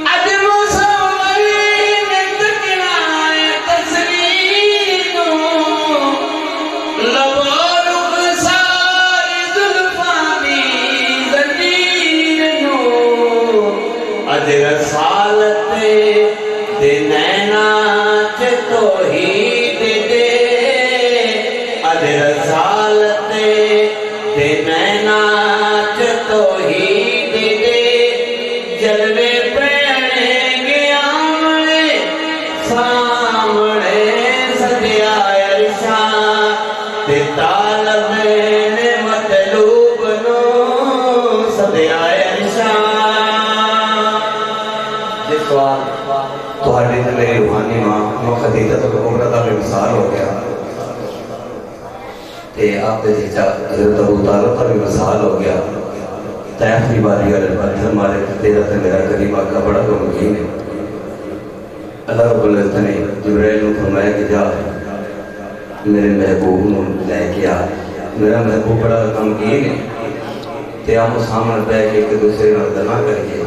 اج مصورین تکنا ہے تصویر نو لبور ساری زلفاں دی زنجیر نو اج رسالت دے نینا چ توحید دے اج رسالت دے نینا چ توحید دے جلوے پینے گے آمنے سامنے سدیا عرشاں تے طالبین مطلوب نو سدیا عرشاں یہ سوال تہاڈی تے میری روحانی ماں خدیجہ کبریٰ دا بے مثال ہو گیا تے آپ دے چچا حضرت ابو طالب دا بھی مثال ہو گیا طیف دی باری والے پتھر مارے تیرا تے میرا قریب آقا بڑا غمگین ہے اللہ رب العزت نے جبرائیل کو فرمایا کہ جا میرے محبوب نو لے کے آ میرا محبوب بڑا غمگین ہے تے آمو سامنے پہ کہ ایک دوسرے نال گلاں کریے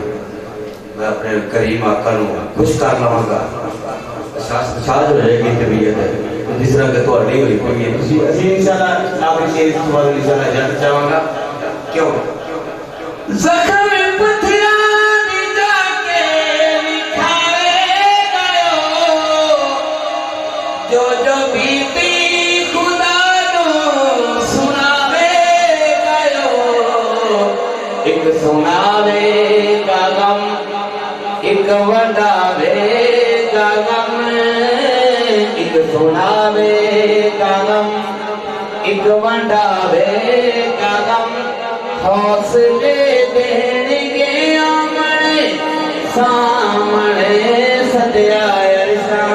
میں اپنے کریم آقا نو خوش کر لواں گا شاد ہو جائے گی طبیعت ہے جس طرح کہ تہاڈی ہوئی کوئی ہے اسی انشاءاللہ آپ کے شیر اس بعد انشاءاللہ جاننا چاہوں گا کیوں زخم پتھراں دی جا کے نکھارے گئے جو بیتی خدا نو سناوے گئے ایک سناوے گا غم ایک وڈاوے گا غم ایک سناوے گا غم ایک وڈاوے گا غم حوصلے دین گے آمنے سامنے سدیا عرشاں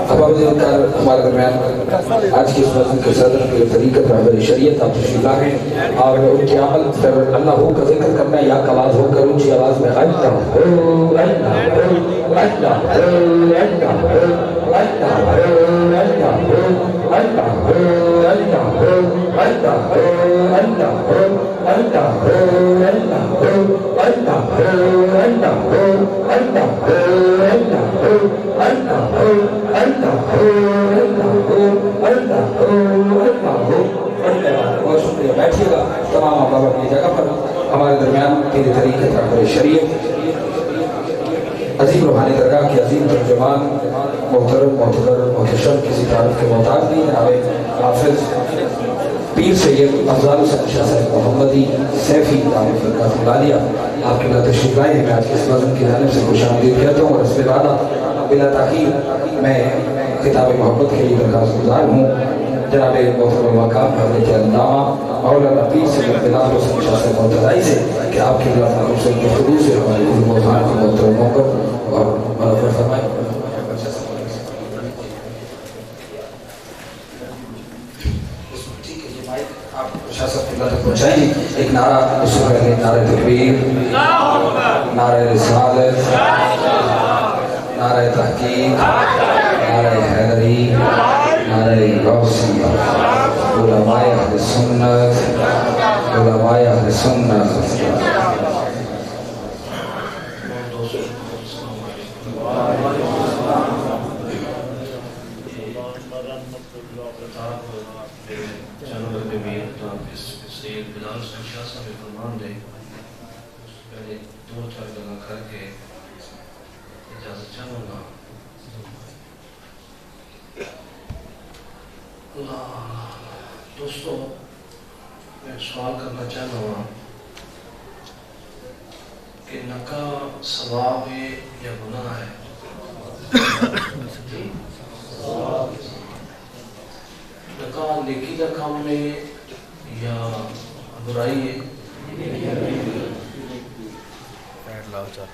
اب آپ ہمارے درمیان آج کی اس مسجد کے صدر کے طریقت رہبر شریعت آپ تشریف لائیں اور ان کی عمل پر اللہ ہو کا ذکر کرنا یا آواز ہو کر اونچی آواز میں اللہ ہو اللہ ہو اللہ ہو اللہ ہو اللہ ہو اللہ ہو اللہ ہو اللہ ہو اللہ ہو اللہ ہو اللہ ہو اللہ ہو اللہ ہو اللہ ہو اللہ ہو اللہ ہو اللہ ہو بہت شکریہ بیٹھیے گا تمام احباب اپنی جگہ پر ہمارے درمیان تیرے طریقے رہبر شریعت عظیم روحانی درگاہ کے عظیم ترجمان محترم معتبر محتشم کسی تعارف کے محتاج نہیں جناب حافظ پیر سید افضال حسین شاہ صاحب محمدی سیفی دعوت برکات العالیہ آپ کے بلا تشریف لائے ہیں میں آج کے اس وزن کی جانب سے خوش آمدید کہتا ہوں اور اس کے بعد بلا تاخیر میں خطاب محبت کے لیے درخواست گزار ہوں جناب محترم مقام حضرت علامہ مولانا پیر سید بلال حسین شاہ صاحب محترم سے کہ آپ کی بلا سے گفتگو سے ہمارے گرو مولانا کو محترم موقع اور منور فرمائیں پہنچائیں ایک نعرہ اس سے پہلے نعرہ تکبیر نعرہ رسالت نعرہ تحقیق نعرہ حیدری نعرہ غوثیہ علماء اہل سنت علماء اہل سنت سید بلال حسین شاہ صاحب فرمان دے پہلے دو چار گلا کر کے اجازت چاہوں گا دوستو میں سوال کرنا چاہتا ہوں کہ نکاح ثواب ہے یا گناہ ہے نکاح نیکی کا کام ہے یا برائی ہے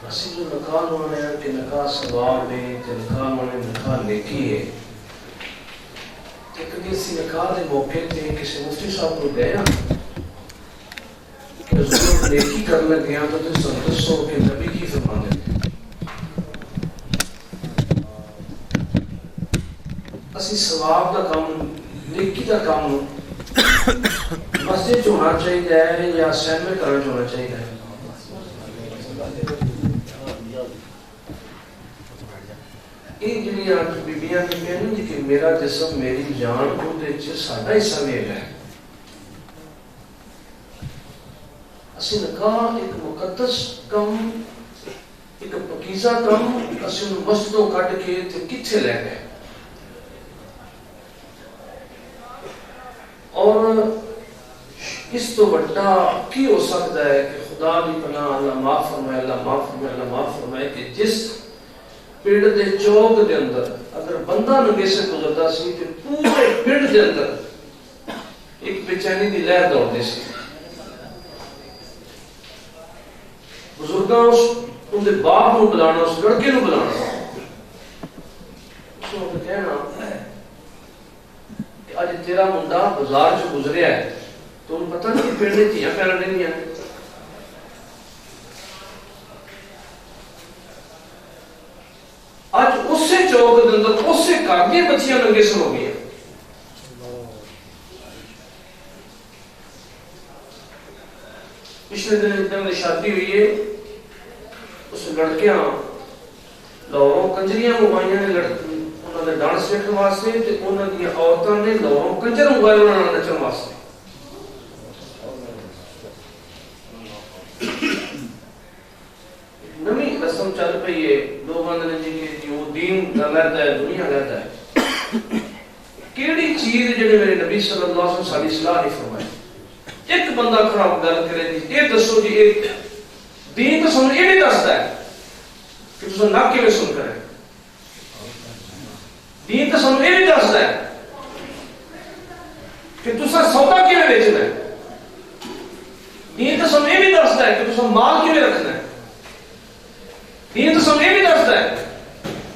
اسی جو نکاح ہونے ہیں کہ نکاح ثواب ہے کہ نکاح ہونے نکاح نیکی ہے. کبھی اسی نکاح کے موقع تے کسی مفتی صاحب کو گئے ہیں کہ حضور نیکی کر لگے ہیں تو تم دسو کہ نبی کی فرماتے ہیں. اسی ثواب کا کام نیکی کا کام مسجد جو ہونا چاہیے ہے یا سینمے کرنا جو ہونا چاہیے ہے. یہ جڑی آج بیبیاں کہتے ہیں کہ میرا جسم میری جان کو ساڈا حصہ نہیں ہے. اسی نکاح ایک مقدس کم ایک پکیزہ کم اسی مسجدوں کٹ کے کتنے لے گئے. اور اس تو بڑا کی ہو سکتا ہے کہ خدا بھی پناہ اللہ معاف فرمائے اللہ معاف فرمائے اللہ معاف فرمائے کہ جس پیڑ دے چوک دے اندر اگر بندہ نگے سے گزرتا سی تو پورے پیڑ دے اندر ایک بے چینی دی لہر دوڑتی سی. بزرگاں ان دے باپ نو بلانا اس لڑکے نو بلانا اس کو کہنا کہ آج تیرا منڈا بازار چ گزریا ہے تو انہوں پتہ نہیں پیڑ نے تیاں پیرا نہیں ہیں. آج اسے چوک دے اندر اسے کاگے بچیاں ننگے سے ہو گئی ہیں. پچھلے دن ایک دن شادی ہوئی ہے اس لڑکیاں لاہوروں کنجریاں منگوائیاں نے انہوں نے ڈانس دیکھنے واسطے تے انہوں نے عورتوں نے لاہوروں کنجر منگوائے انہوں نے نچن واسطے. نمی رسم چل پئی ہے. لوگ آندے جی کہ وہ دین لیتا ہے دنیا لیتا ہے. کیڑی چیز جڑی میرے نبی صلی اللہ علیہ وسلم ساری صلاح نہیں فرمائی. ایک بندہ کھڑا گل کرے جی یہ دسو جی ایک دین تو سن یہ نہیں دستا ہے کہ تساں نہ کیویں سن کرے. دین تو سن یہ نہیں دستا ہے کہ تساں سودا کیویں بیچنا ہے. دین تو سن یہ نہیں دستا ہے کہ تساں مال کیویں رکھنا ہے. دین تو سن یہ نہیں دستا ہے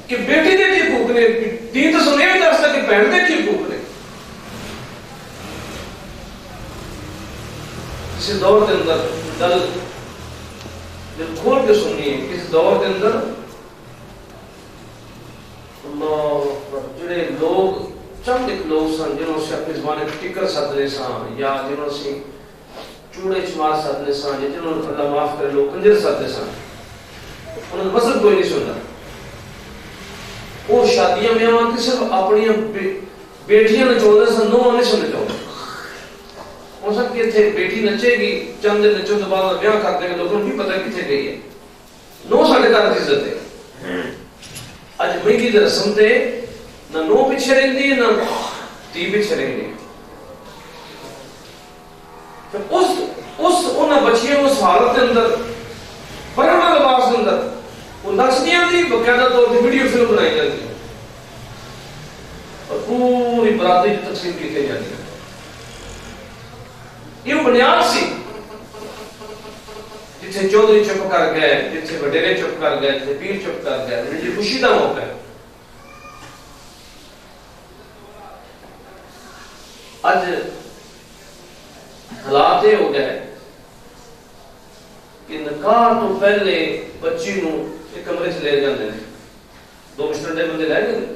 کہ بیٹی دے کی حقوق نے. دین تو سن یہ نہیں دستا کہ بہن دے کی حقوق نے. کسی دور کے اندر گل جب کھول کے سننی ہے کسی دور کے اندر جڑے لوگ چند ایک لوگ سن جنہوں سے اپنی زبان ٹکر سدنے سن یا جنہوں سے چوڑے چمار سدنے سن یا جنہوں نے اللہ معاف کرے لوگ کنجر سدنے سن. انہوں نے مذہب کوئی نہیں سننا. وہ شادیاں میں آتے صرف اپنی بیٹیاں نچوڑتے سن نوہاں نہیں سن نچوڑتے. ہو سکتی ہے تھے بیٹی نچے گی چند دن نچوں کے بعد بیاہ کر دیں گے لوگوں نے بھی پتہ کتنے گئی ہے. نو ساڑھے کار کی عزت ہے. آج مہنگی دی رسم تے نہ نو پیچھے رہیں دی نہ تی پیچھے رہیں دی. اس انہاں بچیاں اس حالت کے اندر پرنا لباس کے اندر وہ نچدیاں دی باقاعدہ طور پہ ویڈیو فلم بنائی جاتی ہے اور پوری برادری کی تقسیم کی جاتی ہے. یہ بنیاد سی جتھے چودھری چپ کر گئے جتھے وڈیرے چپ کر گئے جتھے پیر چپ کر گئے. یہ خوشی کا موقع ہے. اج حالات یہ ہو گئے کہ نکاح تو پہلے بچی نو ایک کمرے سے لے جاندے ہیں. دو مسٹنڈے بندے لے گئے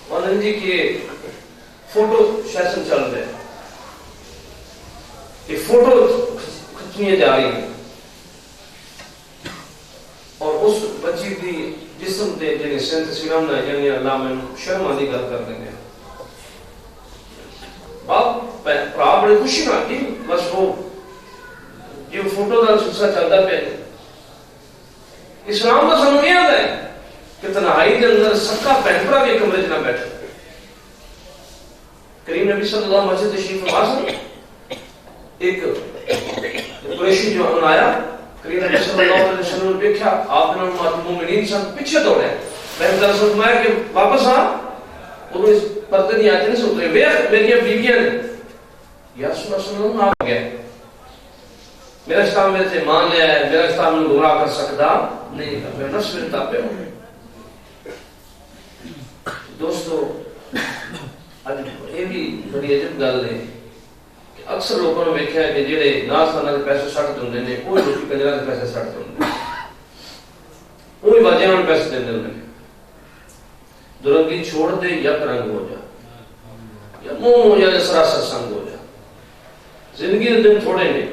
اور جی کہ فوٹو سیشن چل رہے ہیں. یہ فوٹو کھچنی جا رہی ہیں اور اس بچی دی جسم دے جنہیں سین تصویروں نے یعنی اللہ میں شرم آدھی گل کر دیں گے. باپ پرا بڑے خوشی نہ کی بس وہ یہ فوٹو کا سلسلہ چلتا پہ. اسلام کا سانو یہ آتا ہے کہ تنہائی کے اندر سکا بہن بھرا بھی کمرے نہ بیٹھے. کریم نبی صلی اللہ علیہ وسلم تشریف فرما سن ایک قریشی جو آیا کریم نبی صلی اللہ علیہ وسلم نے دیکھا آپ نے مومنین سن پیچھے دوڑے. بہن نے فرمایا کہ واپس آ. وہ اس پردے دی آیت نہیں سن رہے. ویکھ میری بیویاں نے یا رسول اللہ صلی اللہ علیہ وسلم آ گئے میرا شیطان میرے سے مان لیا ہے، میرا شیطان مجھے گمراہ کر سکتا نہیں، میرا نفس میرے تابع ہو۔ دوستو اج یہ بھی بڑی عجب گل ہے کہ اکثر لوگوں نے دیکھا ہے کہ جڑے ناسانا کے پیسے سٹ دے نے وہ لوگ کنجرا کے پیسے سٹ دے، وہی باجیاں میں پیسے دے دے، درنگی چھوڑ دے یا رنگ ہو جا یا منہ ہو جا یا سراسر سنگ ہو جا، زندگی کے دن تھوڑے نے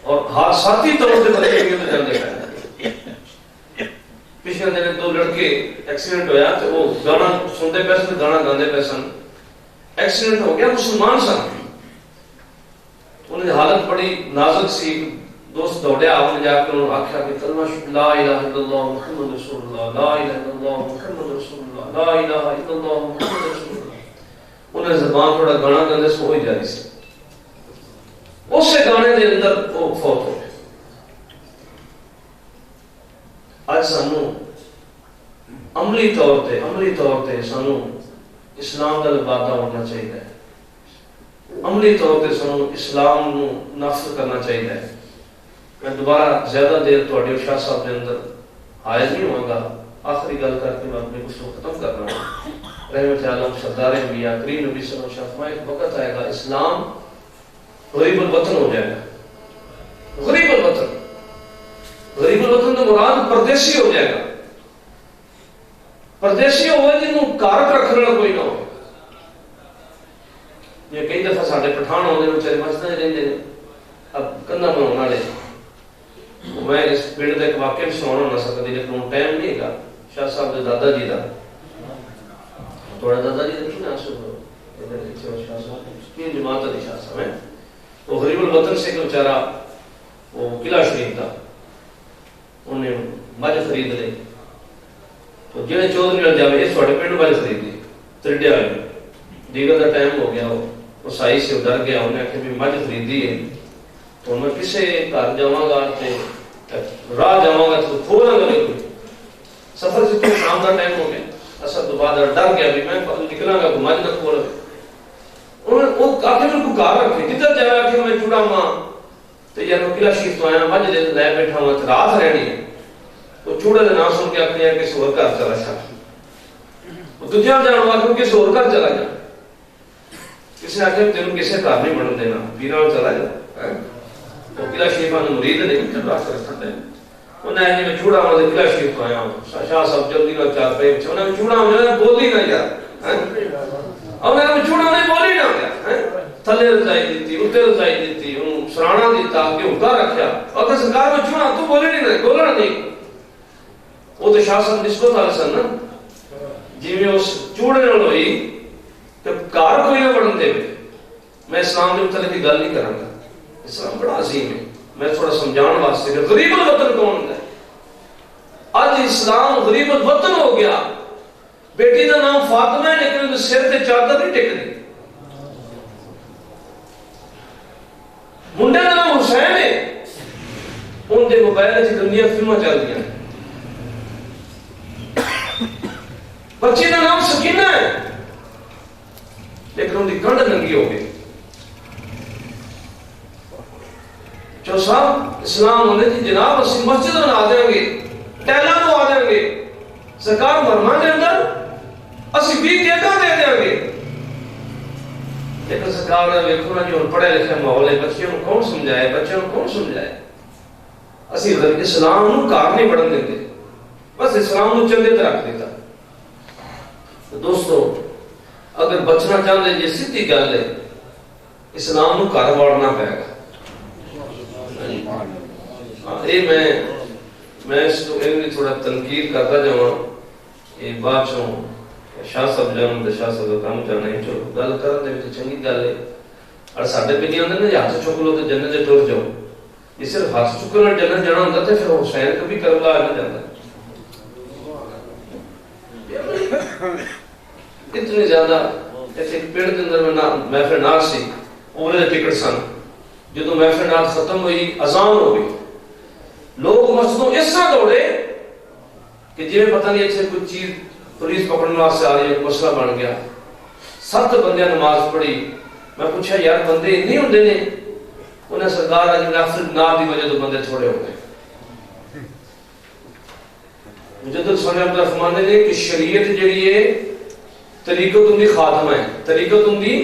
اور حادثاتی طور سے بچے کے جانے پہ۔ پچھلے دن دو لڑکے ایکسیڈنٹ ہویا تو وہ گانا سنتے پہ سن، گانا گاندے پہ سن، ایکسیڈنٹ ہو گیا، مسلمان سن، انہیں حالت بڑی نازک سی، دوست دوڑیا آپ نے جا کر انہوں نے آکھا کہ کلمہ لا الہ الا اللہ محمد رسول اللہ، لا الہ الا اللہ محمد رسول اللہ، لا الہ الا اللہ محمد رسول اللہ۔ انہیں زبان تھوڑا گانا گاندے سے ہوئی جاری سی، اسے گانے دے اندر وہ فوت ہو گئے۔ آج سانو عملی طور تے سانو اسلام کا لبادہ ہونا چاہیے، عملی طور تے سانو اسلام نو نافذ کرنا چاہیے۔ میں دوبارہ زیادہ دیر تواڈے شاہ صاحب کے اندر حائز نہیں ہوں گا، آخری گل کر کے میں اپنے گفتگو ختم کر رہا ہوں۔ رحمت عالم سردار انبیاء کریم نبی صلی اللہ علیہ وسلم، ایک وقت آئے گا اسلام غریب الوطن ہو جائے گا، غریب الوطن، غریب الوطن تو مراد پردیسی ہو جائے گا، پردیسی ہوئے جنہوں کارک رکھنے کوئی نہ ہو۔ یہ کئی دفعہ ساڈے پٹھان ہوندے نے چلے مسجد رہندے نے، اب کندا بناਉਣ والے، میں اس پنڈ دے ایک واقعہ سناਉਣਾ نہ سکدی لیکن وہ ٹائم نہیں ہے شاہ صاحب دے دادا جی دا، تھوڑا دادا جی دیکھیں نا سو ادھر پیچھے شاہ صاحب کی جماعت دی شاہ صاحب ہے، وہ غریب الوطن سے کہ بیچارہ وہ قلعہ شریف تھا، انہیں مجھ خرید لے، تو جڑے چودھری نال جاوے اس تھوڑے پنڈ مجھ خرید لی، ترڈیا ہوئے دیگر دا ٹائم ہو گیا، وہ سائی سے ڈر گیا، انہیں آخیا بھی مجھ خریدی ہے تو میں کسے گھر جاواں گا تے راہ جاواں گا تو کھولاں گا نہیں، سفر سے تو شام کا ٹائم ہو گیا، اصل تو بعد ڈر گیا بھی میں نکلاں گا مجھ نہ کھول، انہوں نے وہ آخر میں کو گھر رکھے جدھر جایا کہ میں چوڑا ماں تو جب قلعہ شریف تو آیا مجھ لے بیٹھا ہوا تو رات رہنی ہے، تو چوڑے دے نام سن کے اپنے کسی اور گھر چلا جا، وہ دوجا جان آخر کسی اور گھر چلا جا، کسی نے آخر تینوں کسی گھر نہیں بنن دینا پیران چلا جا، وہ قلعہ شریف نے مرید نہیں راست رکھتے ہیں، انہیں آیا میں چوڑا ہوا قلعہ شریف تو آیا ہوں، شاہ صاحب جلدی نہ چار پہ انہیں میں چوڑا ہوا بولی نہ یار، اور میں چوڑا نہیں بولی نہ گیا، تھلے رضائی دیتی، اتنے رضائی دیتی، انہوں سرانا دیتا کہ اٹھا رکھیا، اگر سرکار میں چوڑا تو بولی نہیں بولنا نہیں، وہ تو شاہ صاحب نسبت آلے سن نا، جی میں اس چوڑے نہ ہوئی کہ کار کوئی نہ بڑھن دے، میں اسلام کے متعلق کی گل نہیں کروں گا، اسلام بڑا عظیم ہے، میں تھوڑا سمجھان واسطے کہ غریب الوطن کون ہے، آج اسلام غریب الوطن ہو گیا، بیٹی کا نام فاطمہ ہے لیکن انہیں سر تے چادر نہیں ٹک دی، منڈے کا نام حسین ہے، ان دے موبائل سے دنیا فلمیں چل دیا، بچی کا نام سکینہ ہے لیکن ان کی گنڈ ننگی ہو گئی، جو صاحب اسلام ہونے کی جناب اسی مسجد بنا دیں گے، ٹیلا تو آ دیں گے، سرکار مرمان کے اندر اسی بھی کیکا دے دیں گے، لیکن سرکار نے ویکھو نا جو پڑھے لکھے ماحول ہے، بچیوں کو کون سمجھائے، بچوں کو کون سمجھائے، اسی اسلام نو کار نہیں بڑھن دیتے، بس اسلام نو چندے تے رکھ دیتا۔ دوستو اگر بچنا چاہتے جی سیدھی گل ہے، اسلام نو کار واڑنا پائے گا، یہ میں اس کو تھوڑا تنقید کرتا جاؤں، یہ بات چوں شاہ صاحب جان شاہ صاحب کا کام کرنا ہے، چلو گل کرنے میں چنگی گل ہے، اور ساڈے پہ نہیں آتے نا ہاتھ چک لو تو جنت سے ٹر جاؤ، یہ صرف ہاتھ چکنے جنت جانا ہوتا تو پھر حسین کبھی کربلا آ جاتا، اتنی زیادہ ایسے پنڈ کے اندر محفل ناز سی، اوے ٹکٹ سن، جدو محفل ناز ختم ہوئی اذان ہو گئی، لوگ مسجدوں اس طرح دوڑے کہ جی پتہ نہیں ایسے کچھ چیز پولیس پکڑنے واسطے آ رہی ہے، مسئلہ بن گیا، 7 بندے نماز پڑھی، میں پوچھا یار بندے نہیں ہوندے نے، انہیں سرکار آج منافق نار دی وجہ تو بندے تھوڑے ہو گئے. مجدد ثانی عبداللہ فرمانے نے کہ شریعت جڑی ہے طریقت ان دی خاتمہ ہے. طریقت ان دی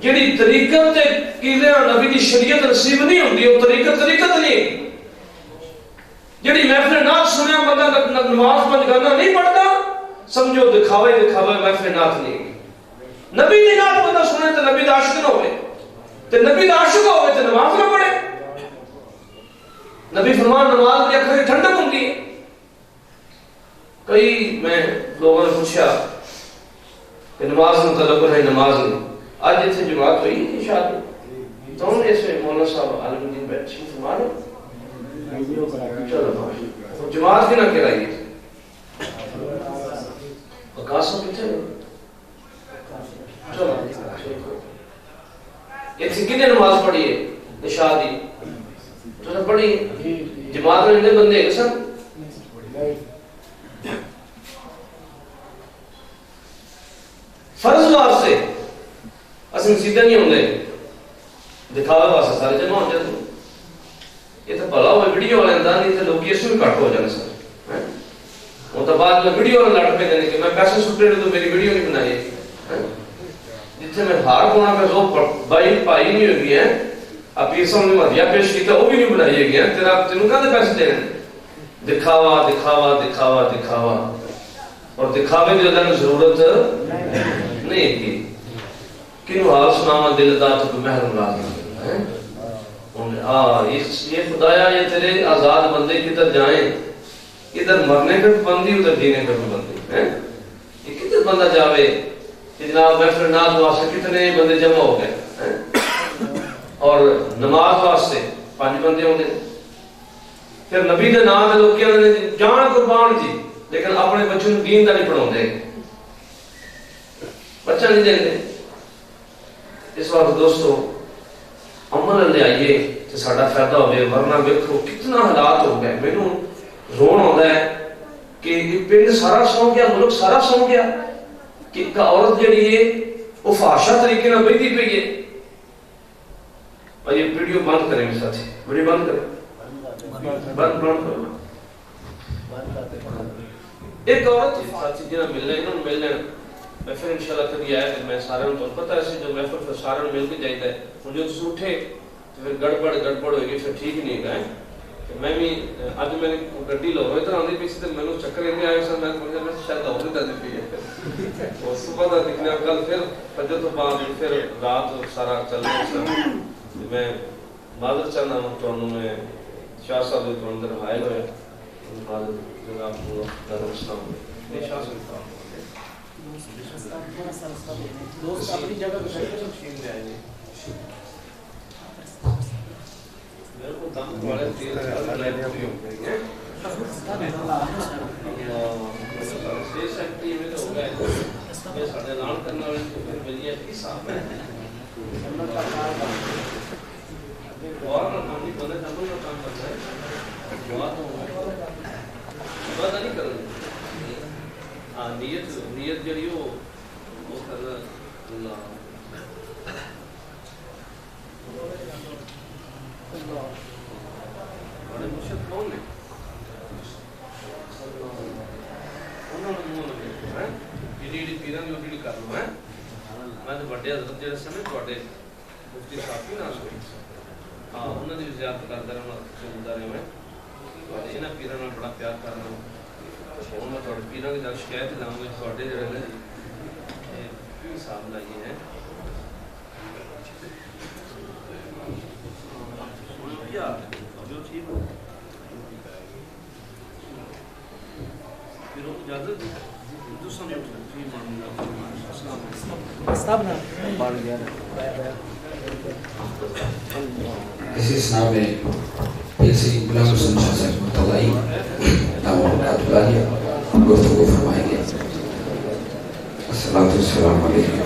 جڑی طریقت تے کیلے نبی دی شریعت نصیب نہیں ہوندی وہ طریقت نہیں. جڑی محفل نعت سنیا بندہ نماز پنج کرنا نہیں پڑھتا سمجھو دکھاوے محفل نعت نہیں. نبی دی نعت بندہ سنے تے نبی دا عاشق نہ ہوئے تے نبی دا عاشق ہوئے تے نماز نہ پڑھے. نبی فرمان نماز دی اکھیں ٹھنڈک ہوندی ہے. کئی میں لوگوں نے پوچھا کہ نماز متعلق ہے نماز نہیں. آج اتنے جماعت ہوئی شادی تو ہم ایسے مولانا صاحب عالم الدین بیٹھ فرما رہے چلو جماعت کی نہ کرائیے قاسم کتنے چلو اتنے کتنے نماز پڑھی ہے عشاء دی تو سب پڑھی جماعت میں اتنے بندے ہیں سب فرض واسطے اصل سیدھا نہیں ہوندے دکھاوے واسطے سارے جمع ہو جاتے. یہ تو بھلا ہوئے ویڈیو والے انداز نہیں تھے لوگ اس میں کٹ ہو جانے سر. وہ تو بعد میں ویڈیو والے لڑ پہ دینے کہ میں پیسے سٹے تو میری ویڈیو نہیں بنائی. جتنے میں ہار کونا میں دو بائی پائی نہیں ہوئی ہیں اب یہ سب نے مدیہ پیش کی وہ بھی نہیں بنائی گئی ہیں. تینوں کہاں دے پیسے دے رہے ہیں؟ دکھاوا اور دکھاوے دی اللہ نے ضرورت نہیں کی. کنو حال سناما دل دا تو محرم لازم ہے. یہ خدایا یہ تیرے آزاد بندے کدھر جائیں ادھر مرنے کا بندی ادھر جینے کا بندی ہے. یہ کدھر بندہ جاوے کہ جناب محفل نعت واسطے کتنے بندے جمع ہو گئے اور نماز واسطے 5 بندے ہوندے. پھر نبی دے نام دے لوگ کہندے نے جان قربان جی لیکن اپنے بچوں نوں دین دا نہیں پڑھاوندے بچہ نہیں دیندے. اس وقت دوستو عمل لے آئیے کہ ساڈا فائدہ ہوئے ورنہ دیکھو کتنا حالات ہو گئے. مینوں رون آتا ہے کہ پنڈ سارا سو گیا ملک سارا سو گیا کہ ایک عورت جڑی ہے وہ فحاشا طریقے نال بیٹھی پئی ہے. یہ ویڈیو بند کریں میرے ساتھی ویڈیو بند کریں بند کرو. ایک عورت ساتھی جنہاں مل لیں محفل انشاءاللہ کبھی آیا کہ میں سارے تو پتہ ہے جو محفل پھر سارے مل کے جائیتا ہے مجھے اس اٹھے تو پھر گڑبڑ ہوئے گی پھر ٹھیک نہیں گئے. میں بھی آج میں نے گڈی لو رہے تھا آندھی پیچھے میں نے چکر لینے آئے سن میں شاید اور نہیں دردی پی ہے اور صبح کا دکھنے کل پھر فجر تو بعد پھر رات سارا چل رہا سر. میں معذرت چاہنا ہوں تو میں شاہ صاحب کو اندر حائل ہویا معذرت جناب کو درم اسلام میں شاہ صاحب دوست اپنی جگہ پہ بیٹھ کے تقسیم دے آئے میرے کو دم والے تیل لائن پوری ہو گئی ہے. سیس ایکٹی میں تو ہو گئے میں ساڑھے اعلان کرنا والے تو پھر بلیے کی صاحب ہے اور نامی بندے جنگل کا کام کرتا ہے دعا تو عبادت نہیں کرنا نیت جڑی وہ کرنا اللہ بڑے مرشد کون ہے انہوں نے منہ لگے جیڑی پیران جو ڈیل کر لوں میں تو بڑے حضرت جڑے سن تواڈے مفتی صاحب کی نام سن ہاں انہاں دی زیارت کردا رہنا چلدا رہیا میں انہاں پیران نال بڑا پیار کرنا ہوں میں تھوڑے پیران کی جب شکایت لاؤں گے تھوڑے جڑے نے کی حساب لائیے ہیں جو ٹھیک ہو پھر وہ اجازت دوسرا اس اسلام میں پیسی غلام حسین شاہ صاحب مطلعی نام برکات بلالیہ گفتگو فرمائیں گے. السلام علیکم